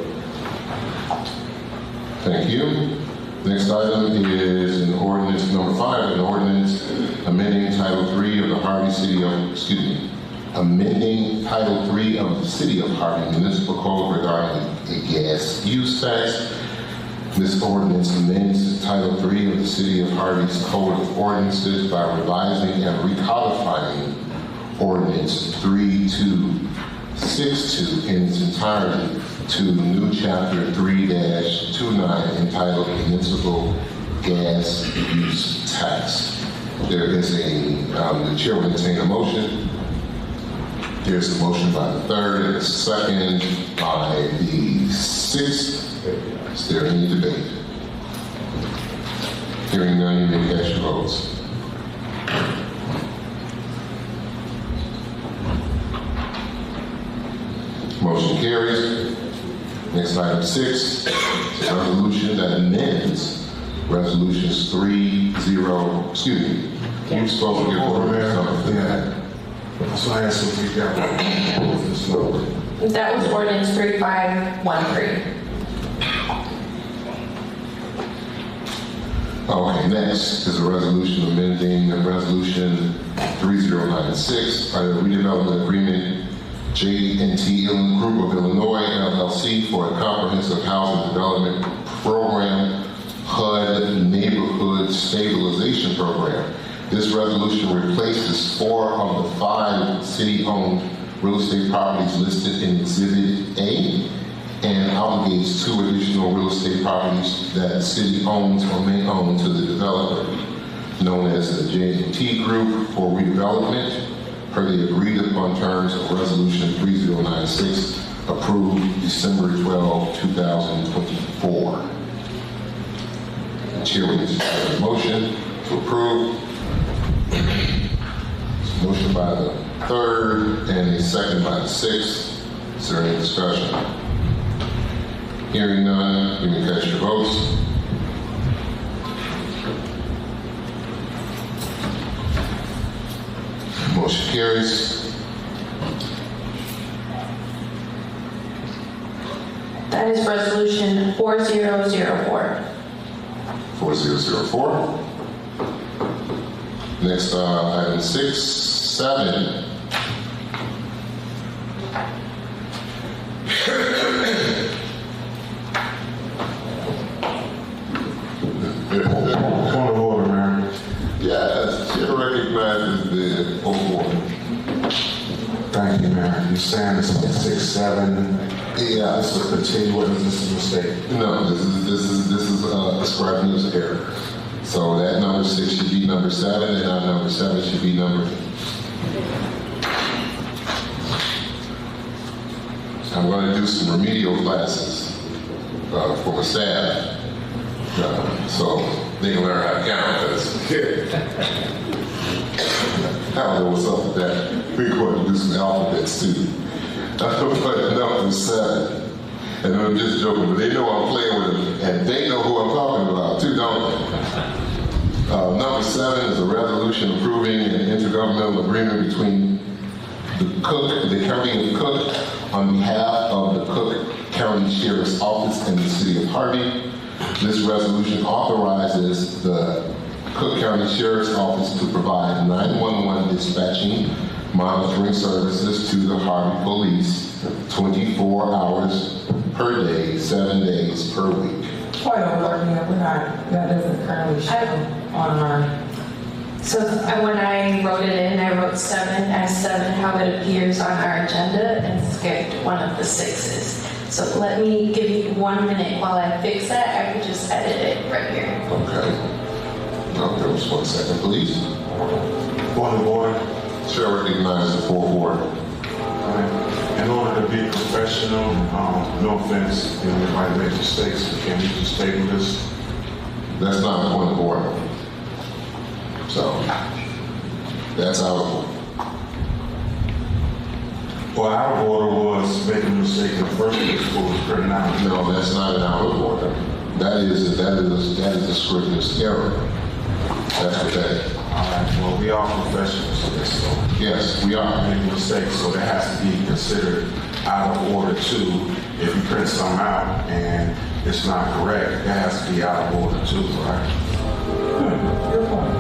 Thank you. Next item is an ordinance number 5, an ordinance amending Title 3 of the Harvey City of, amending Title 3 of the City of Harvey Municipal Code regarding a gas use tax. This ordinance amends Title 3 of the City of Harvey's Code of Ordinances by revising and recodifying Ordinance 3262 in its entirety to new Chapter 3-29 entitled Municipal Gas Use Tax. There is the chair will entertain a motion. There's a motion by the third and a second by the sixth. Is there any debate? Hearing none, you may cast your votes. Motion carries. Next item 6 is a resolution that amends resolutions 3-0. Excuse me. You're supposed to give order something. Yeah. So I asked him to read that one. That was ordinance 3513. Okay, next is a resolution amending resolution 3096, redevelopment agreement J&T Group of Illinois, LLC, for a comprehensive housing development program, HUD Neighborhood Stabilization Program. This resolution replaces 4 of the 5 city-owned real estate properties listed in Exhibit A and obligates 2 additional real estate properties that the city owns or may own to the developer, known as the J&T Group for redevelopment, per the agreed upon terms of Resolution 3096, approved December 12, 2024. The chair will entertain a motion to approve. Motion by the 3rd and a second by the 6th. Is there any discussion? Hearing none, you may cast your votes. Motion carries. That is resolution 4004. 4004. Next, item 6-7. Point of order, Mayor. Yes, Chair recognizes the point of order. Thank you, Mayor. You saying this is 6-7? Yeah. This is a continuation. This is a mistake. No, this is described as error. So that number 6 should be number 7, and our number 7 should be number 8. I'm going to do some remedial classes for my staff, so they can learn how to count. I don't know what's up with that. We're going to do some alphabets too. But number 7. And I'm just joking, but they know I'm playing with them, and they know who I'm talking about too, don't they? Number 7 is a resolution approving an intergovernmental agreement between the County of Cook on behalf of the Cook County Sheriff's Office and the City of Harvey. This resolution authorizes the Cook County Sheriff's Office to provide 911 dispatching monitoring services to the Harvey Police 24 hours per day, 7 days per week. Point of order, that doesn't currently show on our. So when I wrote it in, I wrote 7 as 7 how it appears on our agenda and skipped one of the 6s. So let me give you 1 minute while I fix that. I can just edit it right here. Okay. Okay, just 1 second, please. Point of order. Chair recognizes the 4th ward. In order to be professional, no offense, everybody makes mistakes, but can we just table this? That's not a point of order. So, that's out of order. Well, out of order was making a mistake in the first place before it was printed out. No, that's not an out of order. That is a scrivener's error. That's what that is. All right, well, we are professionals for this, so. Yes, we are. Making mistakes, so that has to be considered out of order too. If you print something out and it's not correct, that has to be out of order too, right? Good point.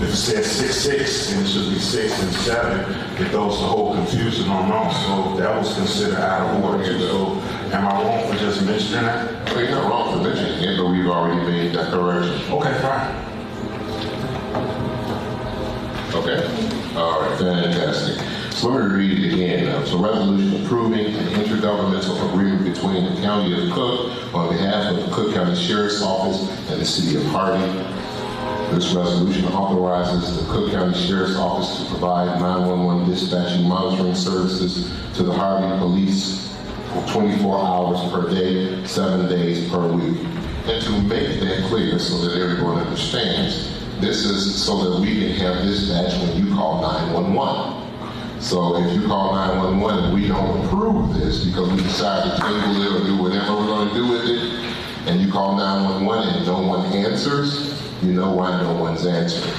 If it says 6-6 and it should be 6 and 7, it throws the whole confusion on us. So that was considered out of order too. So am I wrong for just mentioning that? Well, you're not wrong for mentioning it, but we've already made that correction. Okay, fine. Okay? All right, fantastic. So let me read it again. So resolution approving an intergovernmental agreement between the County of Cook on behalf of the Cook County Sheriff's Office and the City of Harvey. This resolution authorizes the Cook County Sheriff's Office to provide 911 dispatching monitoring services to the Harvey Police for 24 hours per day, 7 days per week. And to make that clear so that everyone understands, this is so that we can have dispatch when you call 911. So if you call 911 and we don't approve this because we decide to table it or do whatever we're going to do with it, and you call 911 and no one answers, you know why no one's answering.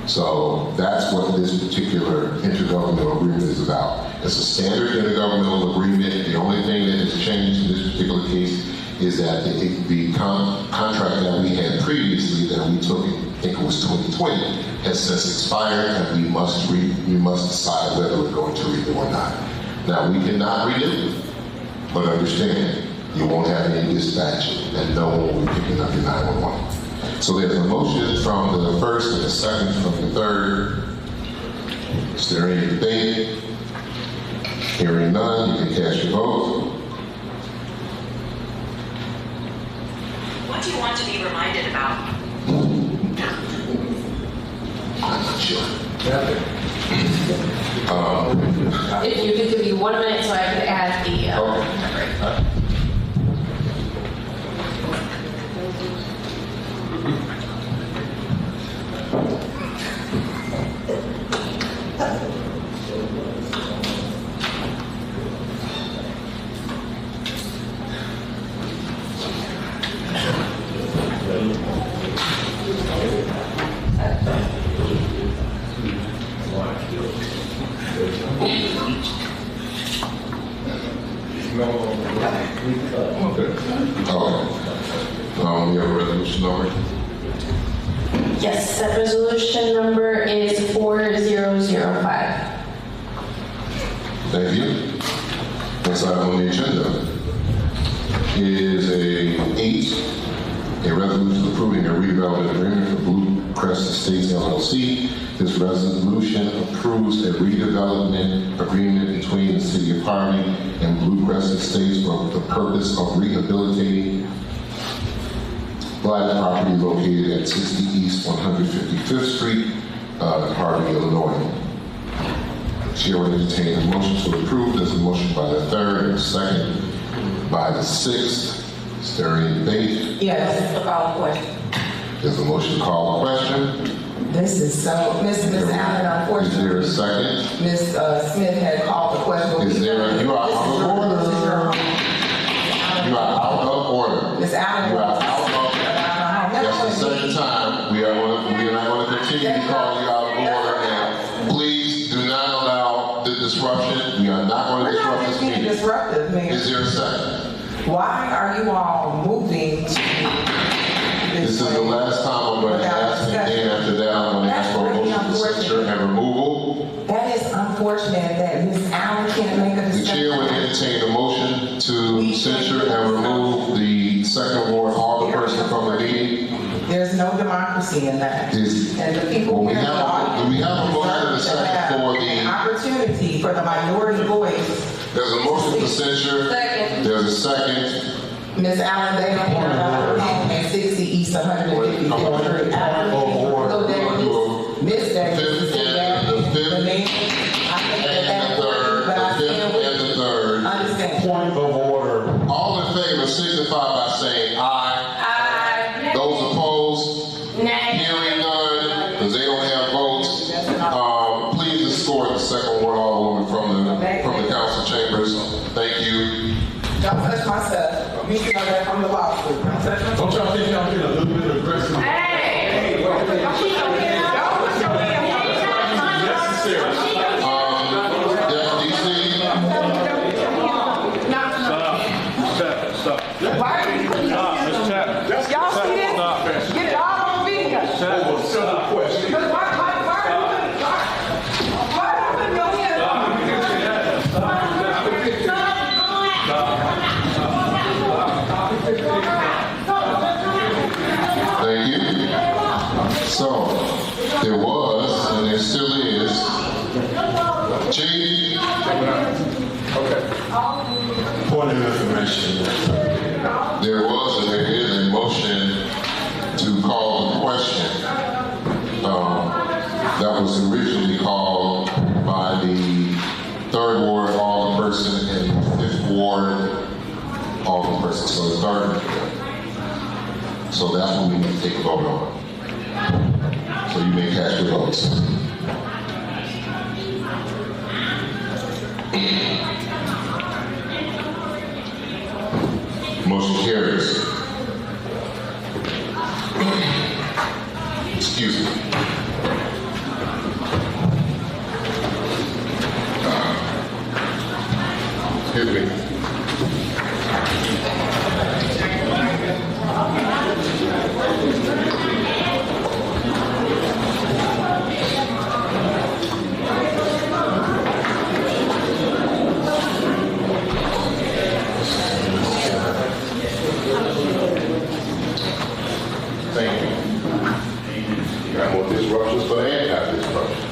So that's what this particular intergovernmental agreement is about. It's a standard intergovernmental agreement. The only thing that has changed in this particular case is that the contract that we had previously that we took, I think it was 2020, has since expired, and we must decide whether we're going to renew or not. Now, we cannot renew, but understand, you won't have any dispatch, and no one will be picking up your 911. So there's a motion from the first and a second from the third. Is there any debate? Hearing none, you can cast your vote. What do you want to be reminded about? I'm not sure. If you could give me 1 minute so I could add the number. We have a resolution number. Yes, that resolution number is 4005. Thank you. Next item on the agenda is a resolution approving a redevelopment agreement for Blue Crest Estates LLC. This resolution approves a redevelopment agreement between the City of Harvey and Blue Crest Estates for the purpose of rehabilitating Black property located at 60 East 155th Street, Harvey, Illinois. Chair will entertain a motion to approve. There's a motion by the 3rd and a second by the 6th. Is there any debate? Yes, call the question. There's a motion to call the question. This is so, Miss Allen, unfortunately. Is there a second? Ms. Smith had called the question. Is there, you are out of order. You are out of order. Ms. Allen. You are out of order. That's the second time we are not going to continue to call you out of order. And please do not allow the disruption. We are not going to disrupt this meeting. Disruptive, Mayor. Is there a second? Why are you all moving to this is the last time I'm going to ask, and then after that I'm going to ask for a motion to censure and removal. That is unfortunate that Ms. Allen can't make a decision. The chair would entertain a motion to censure and remove the second ward alderperson from the meeting. There's no democracy in that. And the people do we have a motion and a second for the opportunity for the minority voice? There's a motion to censure. Second. There's a second. Ms. Allen, they don't have a home at 60 East 154th Street. So they Miss Davis, the fifth and the third. Understand. Point of order. All in favor signify by saying aye. Aye. Those opposed? Nay. Hearing none, because they don't have votes. Please escort the second ward alderwoman from the council chambers. Thank you. Don't touch my stuff. You see how that from the law school. Don't touch my stuff. Don't y'all think y'all get a little bit aggressive? Y'all see this? Get it all on video. Over simple question. Thank you. So, there was, and there still is, Chief. Okay. Point of information. There was and there is a motion to call the question. That was originally called by the 3rd Ward alderperson and 5th Ward alderperson. So the 3rd. So that's what we need to take a vote on. So you may cast your votes. Motion carries. Excuse me. Excuse me. Thank you. You got more disruptions for the anti-disruption.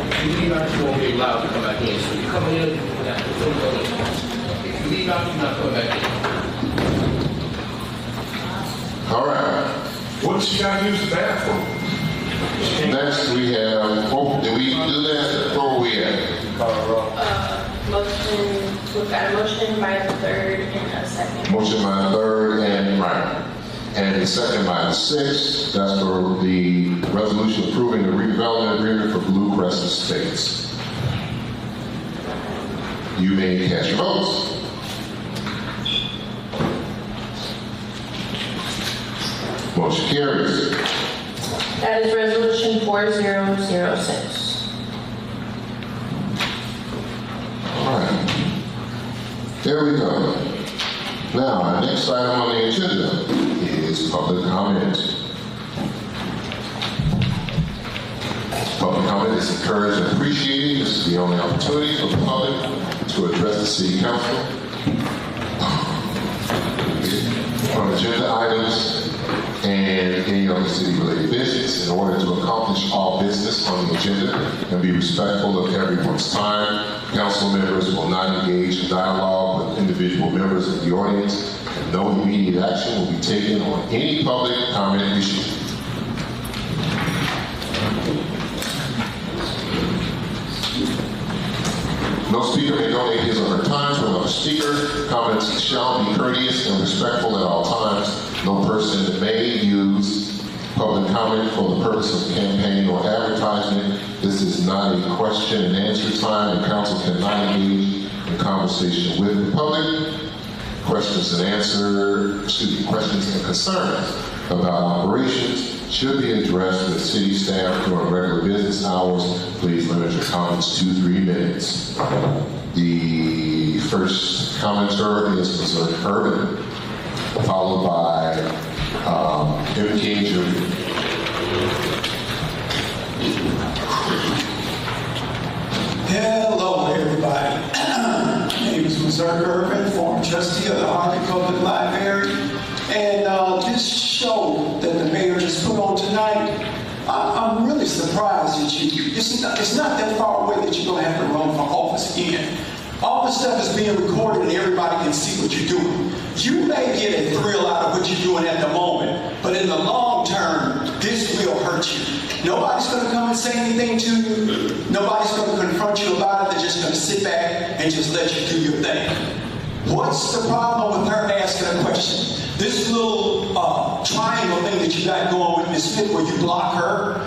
If you leave out, you won't be allowed to come back in. So you come in, you have to go in. If you leave out, you're not coming back in. All right. What she got to use the bathroom? Next we have, did we do that? Where were we at? We've got a motion by the 3rd and a second. Motion by the 3rd and right. And the second by the 6th. That's for the resolution approving the redevelopment agreement for Blue Crest Estates. You may cast your votes. Motion carries. That is resolution 4006. All right. There we go. Now, our next item on the agenda is public comment. Public comment is encouraged and appreciated. This is the only opportunity for the public to address the City Council on agenda items and any other city-related business. In order to accomplish all business on the agenda and be respectful of everyone's time, council members will not engage in dialogue with individual members of the audience, and no immediate action will be taken on any public comment issue. No speaker may donate his or her time to another speaker. Comments shall be courteous and respectful at all times. No person may use public comment for the purpose of campaign or advertisement. This is not a question and answer time, and council cannot engage in conversation with the public. Questions and concerns about operations should be addressed with city staff during regular business hours. Please limit your comments to 3 minutes. The first commenter is Mr. Harvey, followed by M.K. Jr. Hello, everybody. My name is Mr. Irvin, former trustee of the Harvey Public Library. And this show that the mayor just put on tonight, I'm really surprised at you. It's not that far away that you're going to have to run for office again. All this stuff is being recorded and everybody can see what you're doing. You may get a thrill out of what you're doing at the moment, but in the long term, this will hurt you. Nobody's going to come and say anything to you. Nobody's going to confront you about it. They're just going to sit back and just let you do your thing. What's the problem with her asking a question? This little triangle thing that you got going with Ms. Smith where you block her,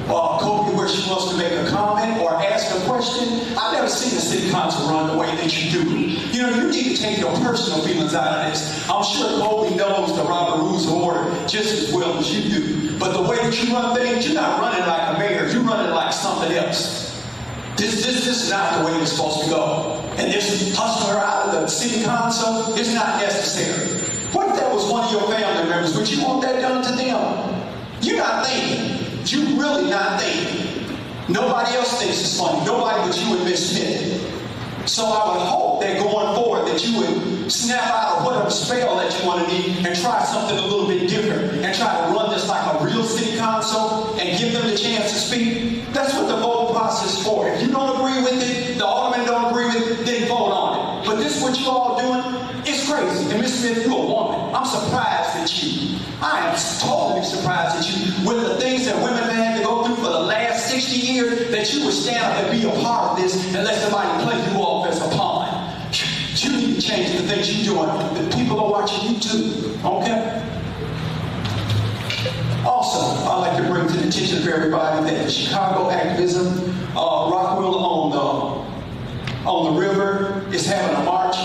Kobe where she wants to make a comment or ask a question. I've never seen the city council run the way that you do. You know, you need to take your personal feelings out of this. I'm sure Kobe knows the Robert Rules of Order just as well as you do. But the way that you run things, you're not running like a mayor. You're running like something else. This is not the way it's supposed to go. And this hustling her out of the city council is not necessary. What if that was one of your family members? Would you want that done to them? You're not thinking. You're really not thinking. Nobody else thinks it's funny. Nobody but you and Miss Smith. So I would hope that going forward that you would snap out of whatever spell that you want to need and try something a little bit different and try to run this like a real city council and give them the chance to speak. That's what the voting process is for. If you don't agree with it, the aldermen don't agree with it, then vote on it. But this is what you all doing, it's crazy. And Miss Smith, you're a woman. I'm surprised at you. I am totally surprised at you with the things that women have had to go through for the last 60 years that you would stand up and be a part of this and let somebody play you off as a pawn. You need to change the things you're doing. The people are watching you too, okay? Also, I'd like to bring to the attention of everybody that the Chicago activism, Rockwell on the river is having a march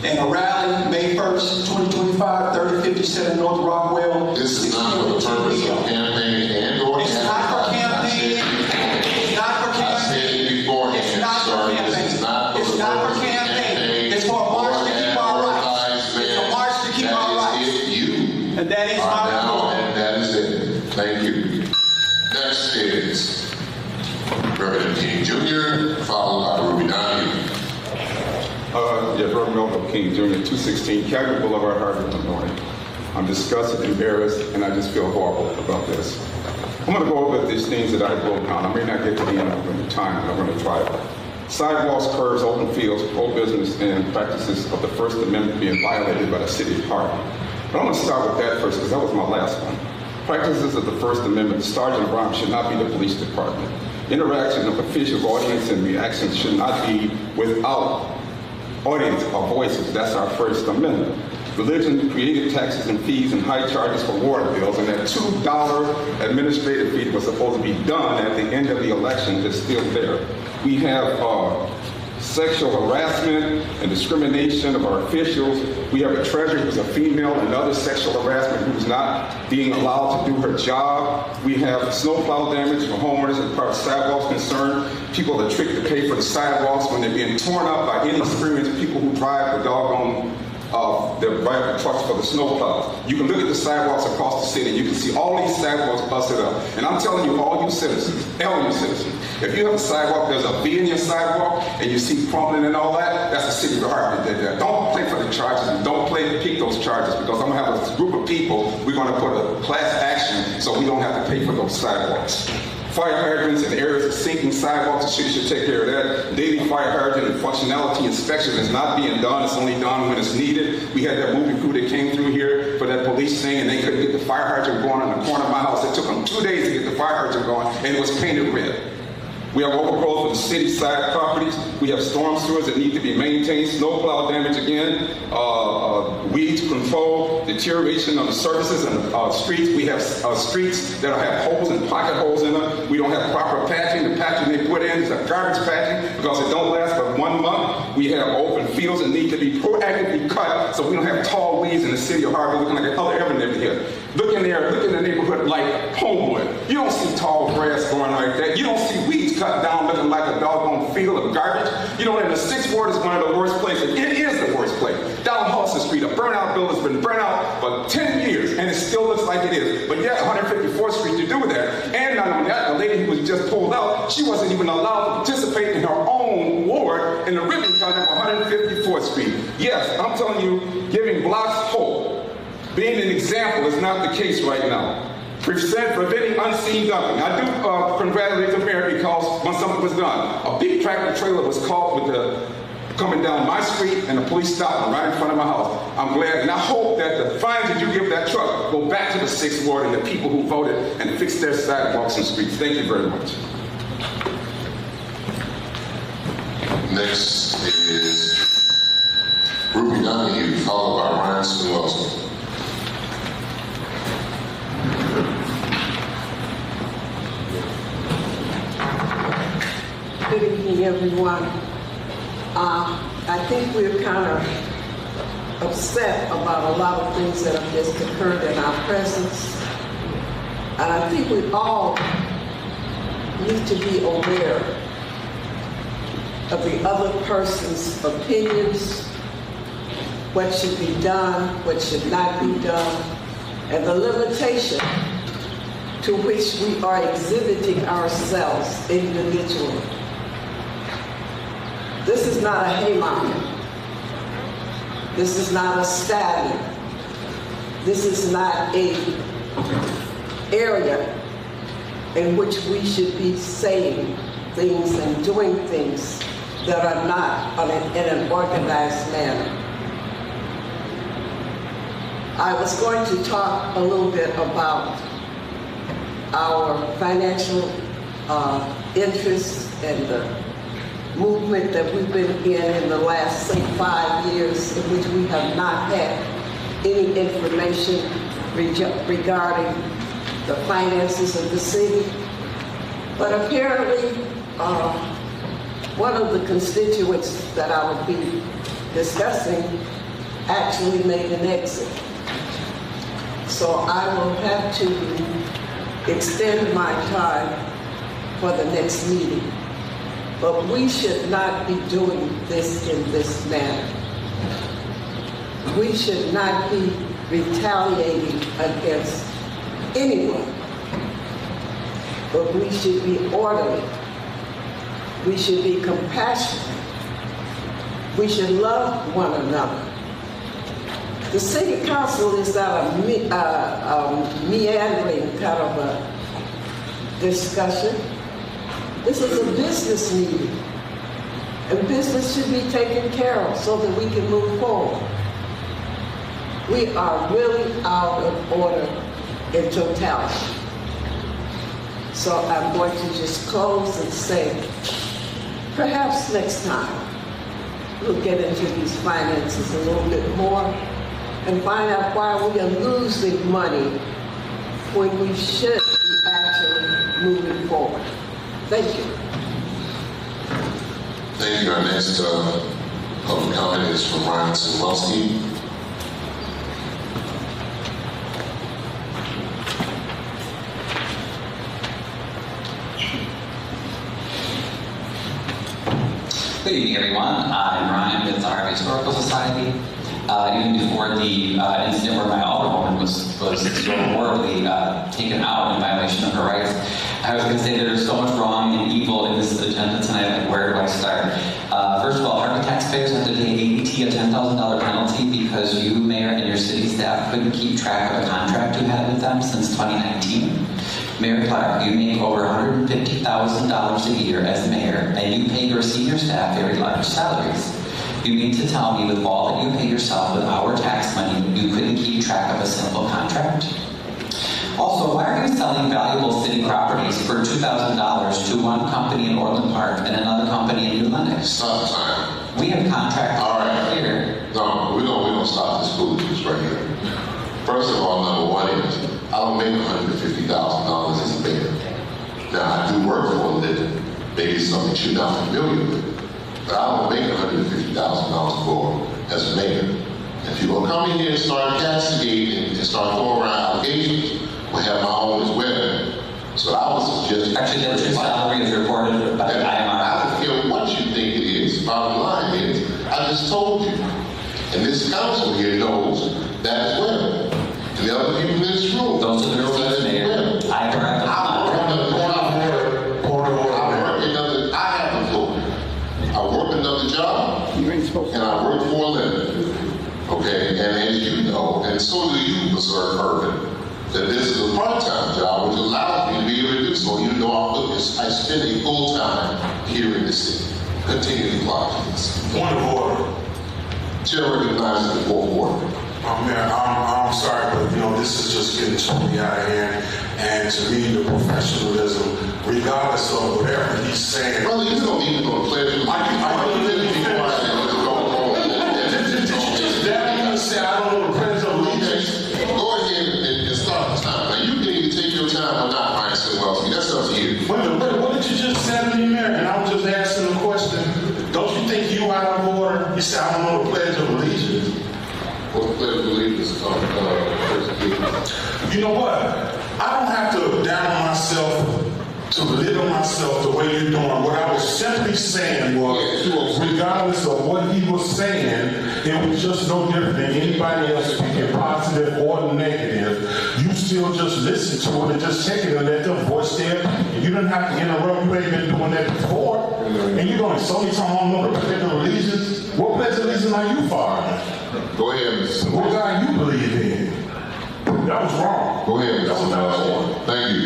and a rally May 1st, 2025, 3057 North Rockwell. This is not for the purpose of campaign and or it's not for campaign. It's not for campaign. I said it beforehand. It's not for campaign. This is not for it's not for campaign. It's for a march to keep our rights. It's a march to keep our rights. That is it. You and that is are my now, and that is it. Thank you. Next is Reverend King Jr., followed by Ruby Donahue. Reverend Melvin King Jr., 216 Capital Boulevard, Harvey, Illinois. I'm disgusted, embarrassed, and I just feel horrible about this. I'm going to go over these things that I wrote down. I may not get to the end of the time, but I'm going to try it. Sidewalks, curbs, open fields, pro-business, and practices of the First Amendment being violated by the city of Harvey. But I'm going to start with that first because that was my last one. Practices of the First Amendment, Sergeant Brown should not be the police department. Interaction of officials, audience, and reactions should not be without audience or voices. That's our First Amendment. Religion created taxes and fees and high charges for water bills, and that $2 administrative fee was supposed to be done at the end of the election is still there. We have sexual harassment and discrimination of our officials. We have a treasurer who's a female and other sexual harassment who's not being allowed to do her job. We have snowplow damage for homeowners as far as sidewalks concerned. People are tricked to pay for the sidewalks when they're being torn up by inexperienced people who drive the doggone the trucks for the snowplows. You can look at the sidewalks across the city. You can see all these sidewalks busted up. And I'm telling you, all you citizens, if you have a sidewalk, there's a V in your sidewalk, and you see crumbling and all that, that's the city of Harvey did that. Don't play for the charges, and don't play to pick those charges, because I'm going to have a group of people, we're going to put a class action so we don't have to pay for those sidewalks. Fire hydrants and areas of sinking sidewalks, the city should take care of that. Daily fire hydrant and functionality inspection is not being done. It's only done when it's needed. We had that moving crew that came through here for that police thing, and they couldn't get the fire hydrant going in the corner of my house. It took them 2 days to get the fire hydrant going, and it was painted red. We have overgrowth of the city side properties. We have storm sewers that need to be maintained, snowplow damage again, weeds control, deterioration on the surfaces and streets. We have streets that have holes and pocket holes in them. We don't have proper patching. The patching they put in is a garbage patching because it don't last but 1 month. We have open fields that need to be proactively cut so we don't have tall weeds in the city of Harvey looking like other every neighborhood. Look in there, look in the neighborhood like Homewood. You don't see tall grass growing like that. You don't see weeds cut down looking like a doggone field of garbage. You know, in the 6th Ward is one of the worst places. It is the worst place. Down Hudson Street, a burnout building's been burnt out for 10 years, and it still looks like it is. But yet, 154th Street to do that. And not only that, the lady who was just pulled out, she wasn't even allowed to participate in her own ward in the ribbon cutting of 154th Street. Yes, I'm telling you, giving blocks hope. Being an example is not the case right now. Preventing unseen dumping. I do congratulate the mayor because when something was done, a big tractor trailer was caught with coming down my street and the police stopped them right in front of my house. I'm glad, and I hope that the fines that you give that truck go back to the 6th Ward and the people who voted and fix their sidewalks and streets. Thank you very much. Next is Ruby Donahue, followed by Ryan Swinlowski. Good evening, everyone. I think we're kind of upset about a lot of things that have just occurred in our presence. And I think we all need to be aware of the other person's opinions, what should be done, what should not be done, and the limitation to which we are exhibiting ourselves individually. This is not a Haymarket. This is not a stadium. This is not an area in which we should be saying things and doing things that are not in an organized manner. I was going to talk a little bit about our financial interests and the movement that we've been in the last, say, 5 years, in which we have not had any information regarding the finances of the city. But apparently, one of the constituents that I would be discussing actually made an exit. So I will have to extend my time for the next meeting. But we should not be doing this in this manner. We should not be retaliating against anyone. But we should be orderly. We should be compassionate. We should love one another. The city council is not a meandering kind of a discussion. This is a business meeting, and business should be taken care of so that we can move forward. We are really out of order in totality. So I'm going to just close and say, perhaps next time we'll get into these finances a little bit more and find out why we are losing money when we should be actually moving forward. Thank you. Thank Thank you. Our next public comment is from Ryan Sawalski. Good evening, everyone. I'm Ryan with the Harvey Historical Society. Even before the incident where my alderwoman was so horribly taken out in violation of her rights, I was going to say there's so much wrong and evil in this agenda tonight. Like, where do I start? First of all, Harvey taxpayers have to pay APT a $10,000 penalty because you, mayor, and your city staff couldn't keep track of a contract you had with them since 2019. Mayor Clark, you make over $150,000 a year as mayor, and you pay your senior staff very large salaries. You mean to tell me with all that you pay yourself with our tax money, you couldn't keep track of a simple contract? Also, why are you selling valuable city properties for $2,000 to one company in Orland Park and another company in New Lenox? Stop time. We have contracts right here. No, we don't stop this foolishness right here. First of all, number one is, I don't make $150,000 as a mayor. Now, I do work for a living. Maybe something you're not familiar with. But I don't make $150,000 for as a mayor. If you're gonna come in here and start castigating and start throwing around allegations, we'll have my own as well. So I would suggest... Actually, that's your salary is reported by the IMR. I don't care what you think it is. Bottom line is, I just told you. And this council here knows that as well. And the other people in this room, those are the receipts, Mayor. I correct them. I work another job, and I work for a living. Okay, and as you know, and so do you, Mr. Irvin, that this is a part-time job, which allows me to be able to do so. You know, I spend a full time here in the city. Continue the clock, please. Point of order. Chair recognizes the fourth ward. Man, I'm sorry, but this is just getting totally out of hand. And to me, the professionalism, regardless of whatever he's saying. Brother, you don't need to go to pledge. I don't know the pledge of allegiance. Go ahead and start the time. Now, you can either take your time or not, Ryan Sawalski. That's up to you. Wait a minute, what did you just say to me, Mayor? And I was just asking a question. Don't you think you out of order? You said, I don't know the pledge of allegiance. Well, the pledge of allegiance You know what? I don't have to down myself to belittle myself the way you're doing. What I was simply saying was, regardless of what he was saying, it was just no different than anybody else speaking positive or negative. You still just listen to it and just take it and let them voice their opinion. You didn't have to interrupt. You ain't been doing that before. And you're going to so many times, I don't know the pledge of allegiance. What pledge of allegiance are you following? Go ahead, Mr. What God you believe in? That was wrong. Go ahead, Mr. Nelson. Thank you.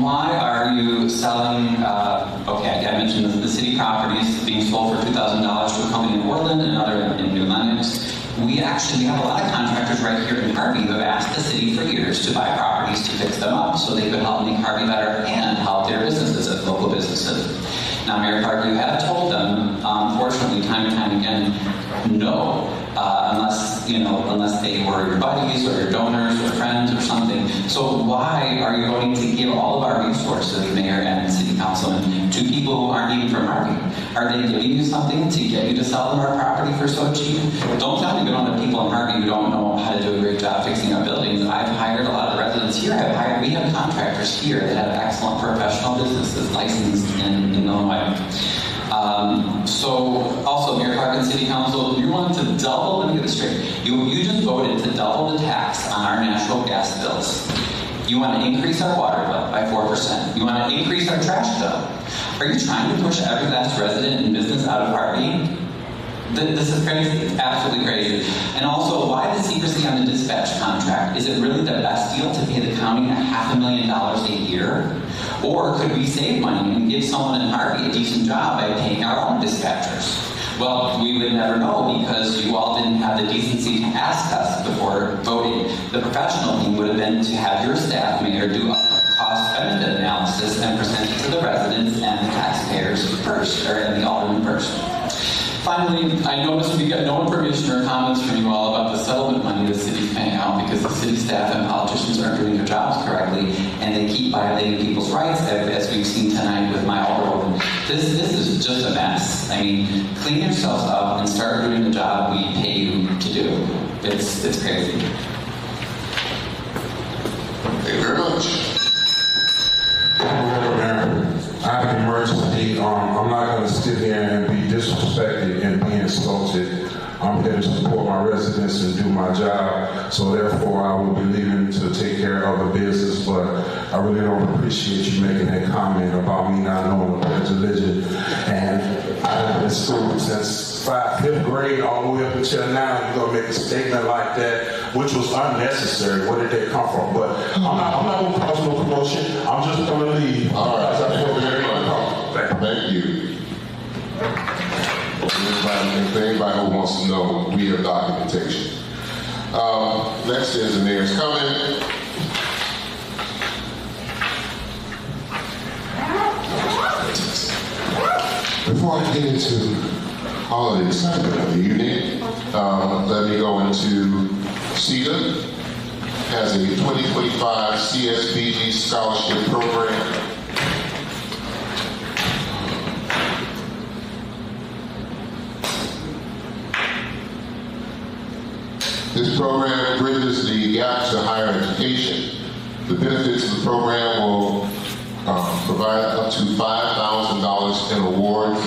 Why are you selling, okay, I mentioned the city properties being sold for $2,000 to a company in Orland and another in New Lenox. We have a lot of contractors right here in Harvey who have asked the city for years to buy properties to fix them up so they could help make Harvey better and help their businesses as local businesses. Now, Mayor Parker, you have told them, unfortunately, time and time again, no, unless they were your buddies or your donors or friends or something. So why are you going to give all of our resources, Mayor and City Councilman, to people who aren't even from Harvey? Are they giving you something to get you to sell them our property for so cheap? Don't tell me we don't have people in Harvey who don't know how to do a great job fixing our buildings. I've hired a lot of residents here. We have contractors here that have excellent professional businesses licensed in Illinois. So also, Mayor Clark and City Council, you want to double, let me get this straight, you just voted to double the tax on our natural gas bills. You want to increase our water bill by 4%. You want to increase our trash bill. Are you trying to push every last resident and business out of Harvey? This is crazy. It's absolutely crazy. And also, why the secrecy on the dispatch contract? Is it really the best deal to pay the county $500,000 a year? Or could we save money and give someone in Harvey a decent job by paying our own dispatchers? Well, we would never know because you all didn't have the decency to ask us before voting. The professional thing would have been to have your staff, Mayor, do a cost-benefit analysis and present it to the residents and the taxpayers first, and the alderman first. Finally, I noticed we got no information or comments from you all about the settlement money the city's paying out because the city staff and politicians aren't doing their jobs correctly and they keep violating people's rights, as we've seen tonight with my alderwoman. This is just a mess. I mean, clean yourselves up and start doing the job we pay you to do. It's crazy. Thank you very much. I have an emergency. I'm not going to sit here and be disrespected and be insulted. I'm here to support my residents and do my job, so therefore I will be leaving to take care of the business, but I really don't appreciate you making that comment about me not knowing the Pledge of Allegiance. And I've been in school since 5th grade all the way up until now. You're going to make a statement like that, which was unnecessary. Where did that come from? But I'm not going to cause no promotion. I'm just going to leave. All right. Thank you. Anybody who wants to know, we have documentation. Next is the mayor's comment. Before I get into all of the excitement of the evening, let me go into CETA has a 2025 CSBG scholarship program. This program bridges the gap to higher education. The benefits of the program will provide up to $5,000 in awards,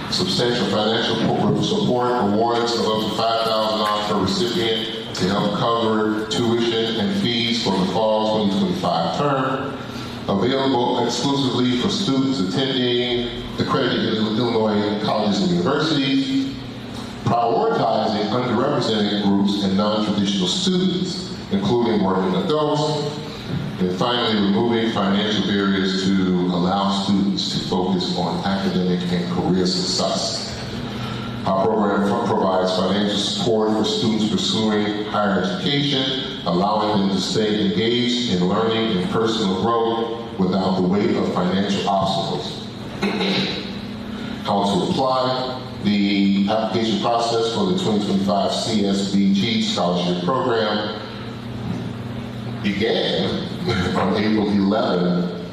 substantial financial support, awards of up to $5,000 per recipient to help cover tuition and fees for the fall 2025 term. Available exclusively for students attending accredited Illinois colleges and universities. Prioritizing underrepresented groups and non-traditional students, including working adults, and finally removing financial barriers to allow students to focus on academic and career success. Our program provides financial support for students pursuing higher education, allowing them to stay engaged in learning and personal growth without the weight of financial obstacles. How to apply. The application process for the 2025 CSBG scholarship program began on April 11,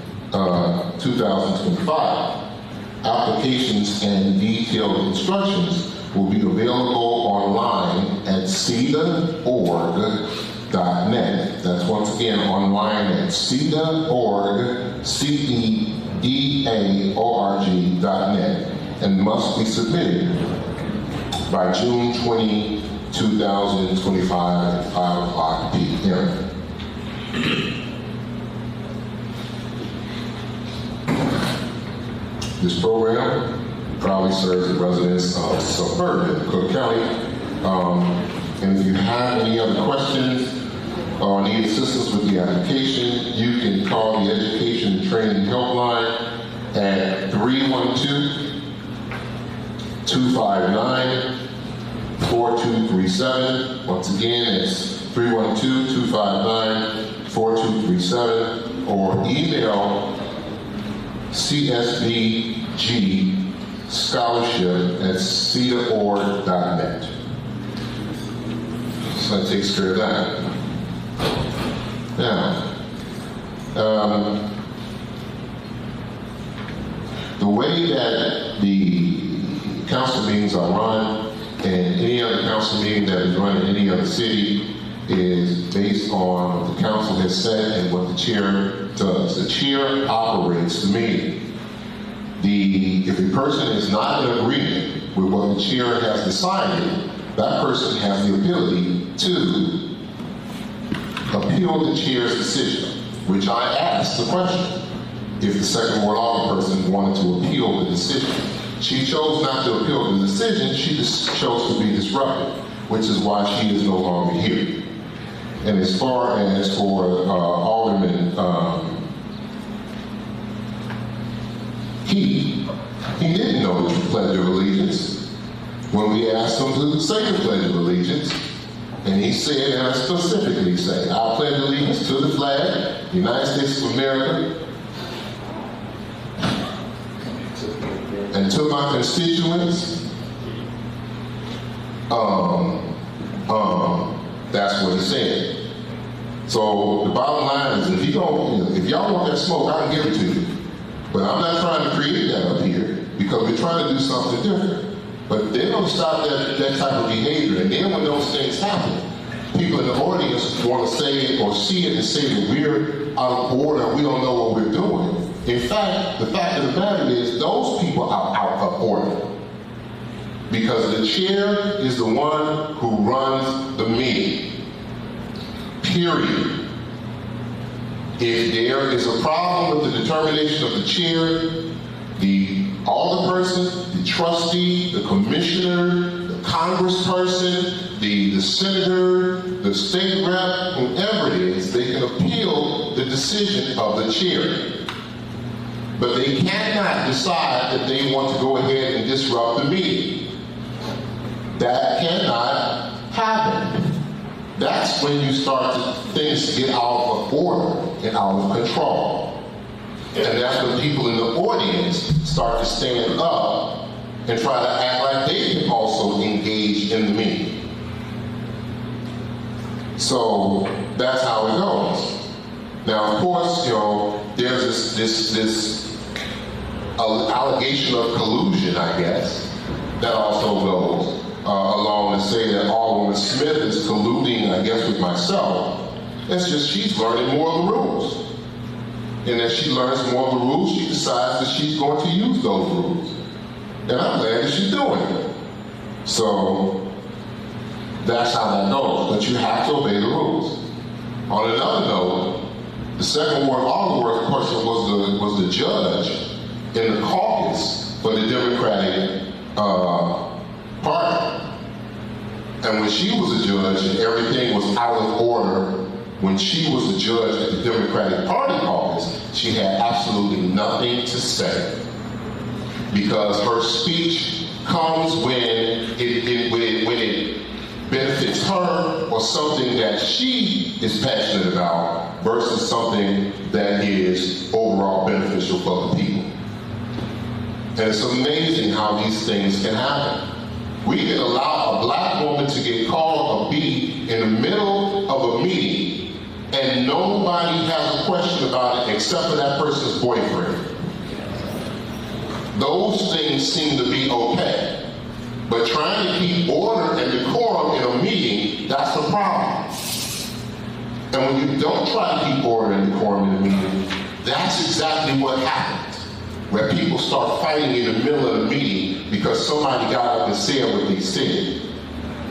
2025. Applications and detailed instructions will be available online at cedaorg.net. That's once again online at cedaorg, cedaorg.net. And must be submitted by June 20, 2025 at 5:00 p.m. This program proudly serves the residents of suburban Cook County. And if you have any other questions or need assistance with the application, you can call the Education and Training Helpline at 312-259-4237. Once again, it's 312-259-4237, or email csbgscholarship@cedaorg.net. So that takes care of that. Now, the way that the council meetings are run, and any other council meeting that is run in any other city, is based on what the council has said and what the chair does. The chair operates the meeting. If a person is not in agreement with what the chair has decided, that person has the ability to appeal the chair's decision, which I asked the question. If the second ward officer person wanted to appeal the decision. She chose not to appeal the decision, she just chose to be disruptive, which is why she is no longer here. And as far as for Alderman he didn't know the Pledge of Allegiance when we asked him to say the Pledge of Allegiance. And he said, and I specifically say, I pledge allegiance to the flag, United States of America, and to my constituents. That's what he said. So the bottom line is, if y'all want that smoke, I can give it to you. But I'm not trying to create that up here because we're trying to do something different. But they don't stop that type of behavior. And then when those things happen, people in the audience want to say it or see it and say that we're out of order and we don't know what we're doing. In fact, the fact of the matter is those people are out of order. Because the chair is the one who runs the meeting. Period. If there is a problem with the determination of the chair, the alderperson, the trustee, the commissioner, the congressperson, the senator, the state rep, whoever it is, they can appeal the decision of the chair. But they cannot decide that they want to go ahead and disrupt the meeting. That cannot happen. That's when you things get out of order and out of control. And that's when people in the audience start to stand up and try to act like they can also engage in the meeting. So that's how it goes. Now, of course, there's this allegation of collusion, I guess, that also goes along to say that Alderwoman Smith is colluding, I guess, with myself. It's just she's learning more of the rules. And as she learns more of the rules, she decides that she's going to use those rules. And I'm glad that she's doing it. So that's how that goes. But you have to obey the rules. On another note, the second ward Alderworth person was the judge in the caucus for the Democratic Party. And when she was a judge and everything was out of order, when she was a judge at the Democratic Party caucus, she had absolutely nothing to say. Because her speech comes when it benefits her or something that she is passionate about versus something that is overall beneficial for the people. And it's amazing how these things can happen. We can allow a black woman to get called a B in the middle of a meeting and nobody has a question about it except for that person's boyfriend. Those things seem to be okay. But trying to keep order and decorum in a meeting, that's the problem. And when you don't try to keep order and decorum in a meeting, that's exactly what happens. Where people start fighting in the middle of the meeting because somebody got up and said what they said.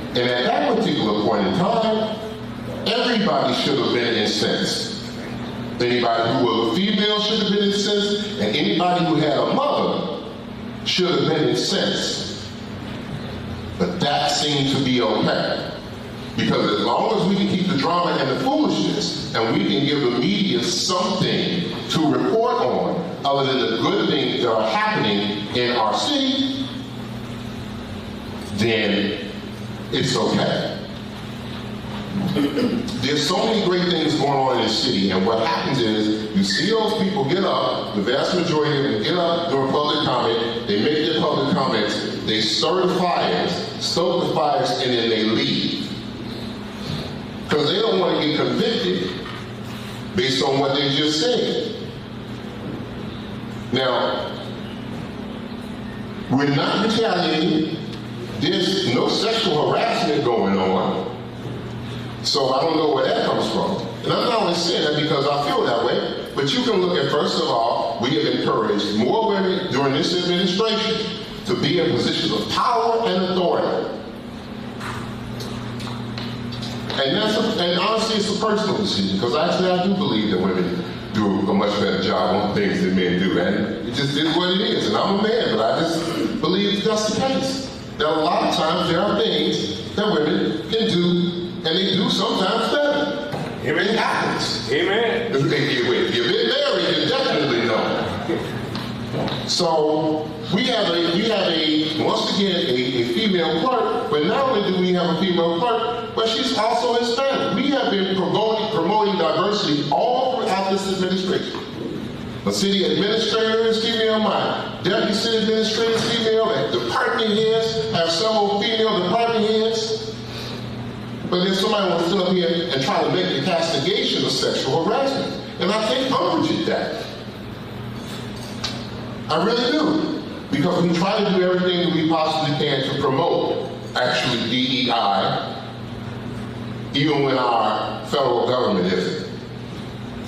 And at that particular point in time, everybody should have been incensed. Anybody who was a female should have been incensed, and anybody who had a mother should have been incensed. But that seemed to be okay. Because as long as we can keep the drama and the foolishness, and we can give the media something to report on, other than the good things that are happening in our city, then it's okay. There's so many great things going on in the city, and what happens is you see those people get up, the vast majority of them get up during public comment, they make their public comments, they stir the fires, stoke the fires, and then they leave. Because they don't want to get convicted based on what they just said. Now, we're not retaliating. There's no sexual harassment going on. So I don't know where that comes from. And I'm not only saying that because I feel that way, but you can look at, first of all, we have encouraged more women during this administration to be in positions of power and authority. And honestly, it's a personal decision, because actually I do believe that women do a much better job on things than men do, and it just is what it is. And I'm a man, but I just believe that's the case. That a lot of times there are things that women can do, and they do sometimes better. Amen. It happens. Amen. If you've been married, you definitely know. So we have once again a female clerk, but not only do we have a female clerk, but she's also Hispanic. We have been promoting diversity all throughout this administration. A city administrator is female-minded. Deputy city administrator is female. Department heads have several female department heads. But then somebody wants to sit up here and try to make the castigation of sexual harassment. And I take umbrage at that. I really do. Because we try to do everything that we possibly can to promote actually DEI, even when our federal government isn't.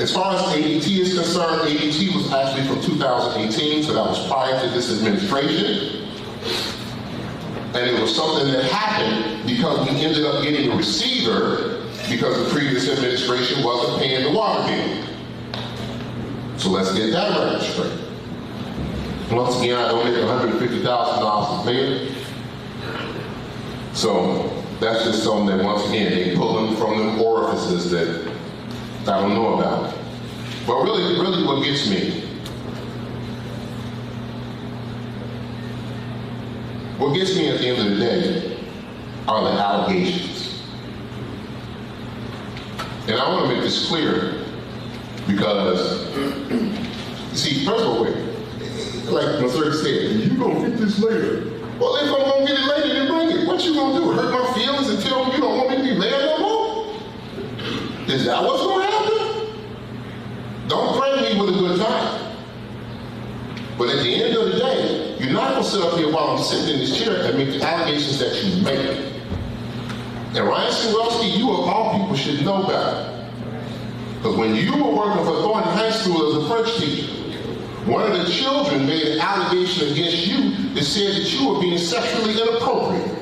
As far as ADT is concerned, ADT was actually from 2018, so that was prior to this administration. And it was something that happened because we ended up getting a receiver because the previous administration wasn't paying the water bill. So let's get that right straight. Once again, I don't make $150,000 a mayor. So that's just something that, once again, they pull them from the orifices that I don't know about. But really what gets me, at the end of the day are the allegations. And I want to make this clear because, see, first of all, like Missouri said, you're going to get this later. Well, if I'm going to get it later, then bring it. What you going to do? Hurt my feelings and tell me you don't want me to be mayor no more? Is that what's going to happen? Don't threaten me with a good time. But at the end of the day, you're not going to sit up here while I'm sitting in this chair and make the allegations that you make. And Ryan Sewelski, you of all people should know better. Because when you were working for Thornton High School as a French teacher, one of the children made an allegation against you that said that you were being sexually inappropriate.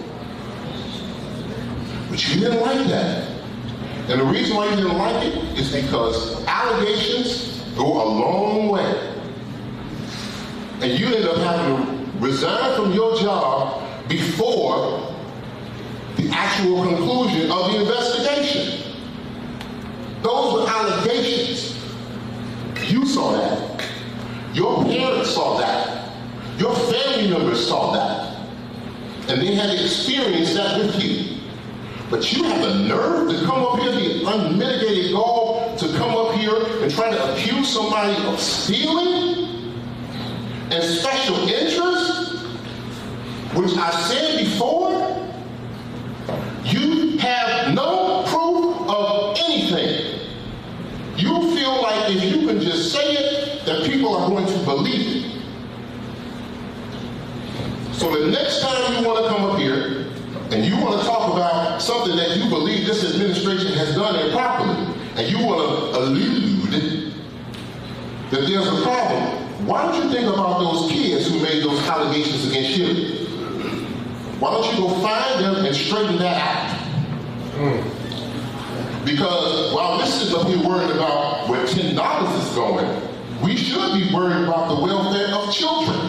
But you didn't like that. And the reason why you didn't like it is because allegations go a long way. And you end up having to resign from your job before the actual conclusion of the investigation. Those were allegations. You saw that. Your parents saw that. Your family members saw that. And they had experienced that with you. But you have the nerve to come up here, the unmitigated gall, to come up here and try to accuse somebody of stealing and special interest, which I said before, you have no proof of anything. You feel like if you can just say it, that people are going to believe it. So the next time you want to come up here and you want to talk about something that you believe this administration has done improperly, and you want to allude that there's a problem, why don't you think about those kids who made those allegations against you? Why don't you go find them and straighten that out? Because while this is up here worried about where $10 is going, we should be worried about the welfare of children.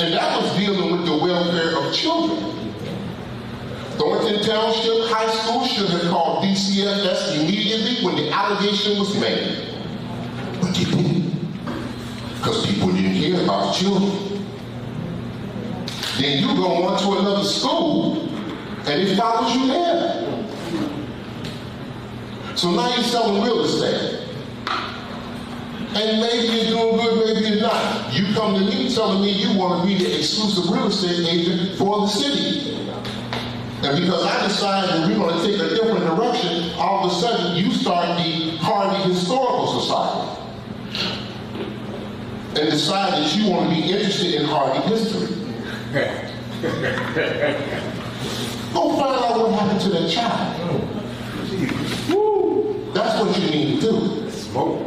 And that was dealing with the welfare of children. Thornton Township High School should have called DCFS immediately when the allegation was made. But they didn't. Because people didn't care about children. Then you go on to another school and it follows you there. So now you're selling real estate. And maybe you're doing good, maybe you're not. You come to me telling me you want to be the exclusive real estate agent for the city. And because I decided that we're going to take a different direction, all of a sudden you start the Harvey Historical Society. And decide that you want to be interested in Harvey history. Go find out what happened to that child. Woo! That's what you need to do. Smoke.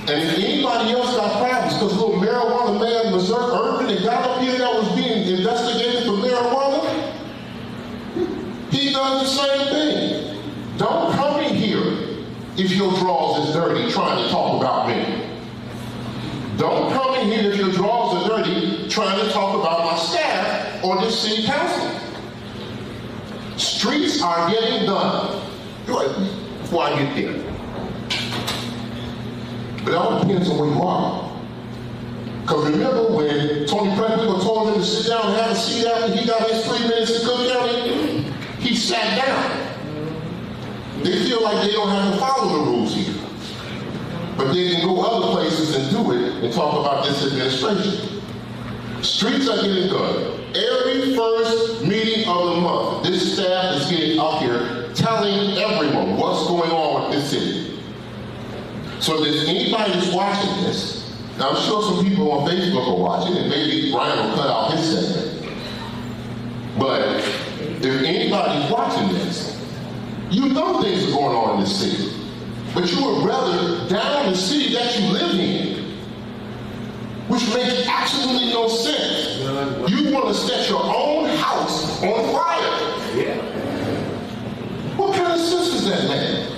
And if anybody else got problems, because little marijuana man in Missouri, Irvin, that got up here that was being investigated for marijuana, he does the same thing. Don't come in here if your drawers is dirty trying to talk about me. Don't come in here if your drawers are dirty trying to talk about my staff or this city council. Streets are getting done. Before I get there. But it all depends on where you are. Because remember when Tony Preckwinkle told him to sit down and have a seat after he got his 3 minutes in Cook County, he sat down. They feel like they don't have to follow the rules here. But they can go other places and do it and talk about this administration. Streets are getting done. Every first meeting of the month, this staff is getting up here telling everyone what's going on with this city. So if there's anybody that's watching this Now, I'm sure some people on Facebook are watching, and maybe Brian will cut out his segment. But if anybody's watching this, you know things are going on in this city. But you would rather down the city that you live in, which makes absolutely no sense. You want to set your own house on fire. Yeah. What kind of sense does that make?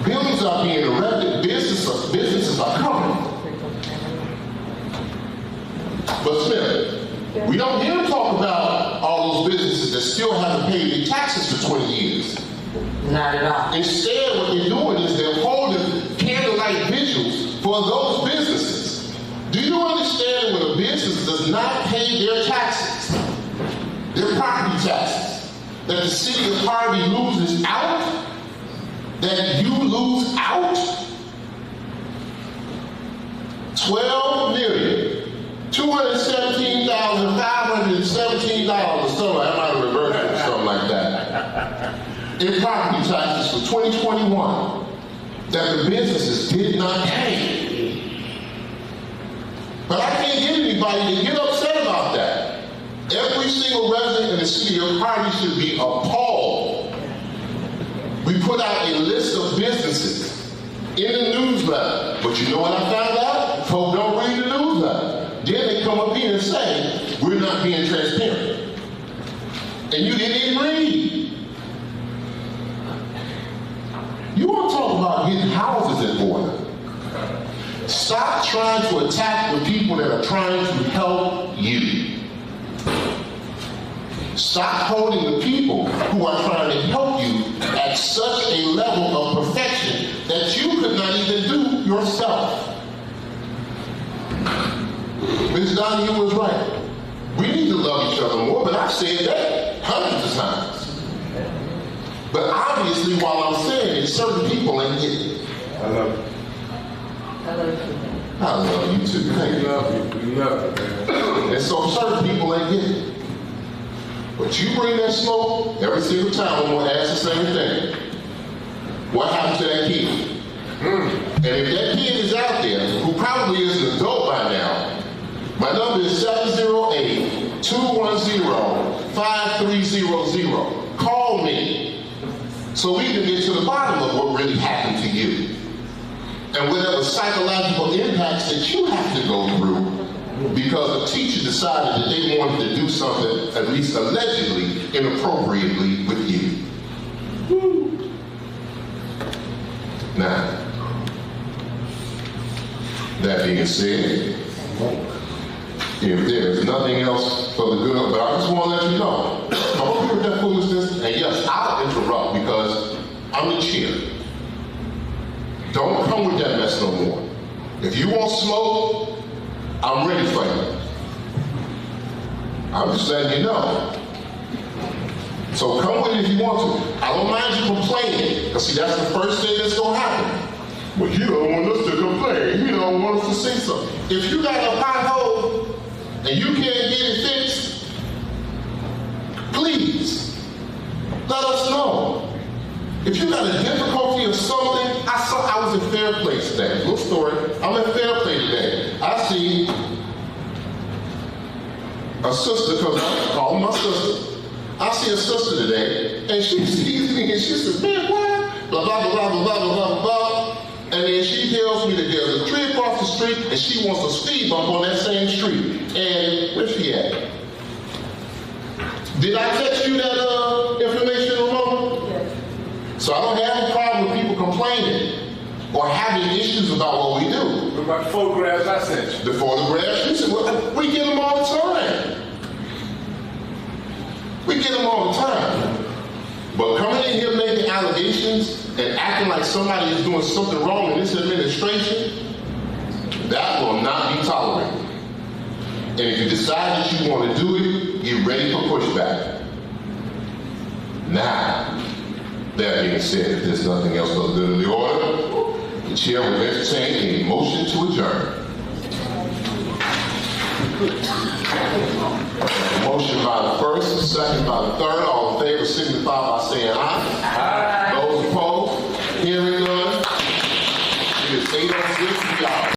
Buildings are being erected, businesses are coming. But Smith, we don't hear him talk about all those businesses that still haven't paid their taxes for 20 years. Not at all. Instead, what they're doing is they're holding candlelight vigils for those businesses. Do you understand when a business does not pay their taxes, their property taxes, that the city of Harvey loses out? That you lose out? $12,217,517 or something. I might have reversed it or something like that. In property taxes for 2021 that the businesses did not pay. But I can't get anybody to get upset about that. Every single resident in the city of Harvey should be appalled. We put out a list of businesses in the newsletter. But you know what I found out? Folks don't read the newsletter. Then they come up here and say, we're not being transparent. And you didn't even read. You want to talk about getting houses in order. Stop trying to attack the people that are trying to help you. Stop holding the people who are trying to help you at such a level of perfection that you could not even do yourself. Ms. Donahue was right. We need to love each other more, but I've said that hundreds of times. But obviously, while I'm saying it, certain people ain't getting it. I love you. I love you too. Thank you. We love you, man. And so certain people ain't getting it. But you bring that smoke, every single time I'm going to ask the same thing. What happened to that kid? And if that kid is out there, who probably is an adult by now, my number is 708-210-5300. Call me so we can get to the bottom of what really happened to you. And whatever psychological impacts that you have to go through because a teacher decided that they wanted to do something, at least allegedly, inappropriately with you. Now, that being said, if there's nothing else for the good of it, I just want to let you know, I hope you heard that foolishness, and yes, I'll interrupt because I'm the chair. Don't come with that mess no more. If you want smoke, I'm ready for you. I'm just letting you know. So come with it if you want to. I don't mind you complaining, because see, that's the first thing that's going to happen. Well, you don't want us to complain. You don't want us to say something. If you got a pothole and you can't get it fixed, please let us know. If you got a difficulty or something, I was in Fairplay today. Little story. I'm at Fairplay today. I see a sister, because I call my sister. I see a sister today, and she sees me and she says, man, what? Blah, blah, blah, blah, blah, blah, blah, blah. And then she tells me that there's a tree across the street and she wants a speed bump on that same street. And where's she at? Did I text you that information, Ramona? Yes. So I don't have a problem with people complaining or having issues about what we do. What about the photographs I sent you? The photographs? You said, well, we get them all the time. We get them all the time. But coming in here making allegations and acting like somebody is doing something wrong in this administration, that will not be tolerated. And if you decide that you want to do it, get ready for pushback. Now, that being said, if there's nothing else for the good of the order, the chair will entertain a motion to adjourn. Motion by the first, second by the third. All in favor signify by saying aye. Aye.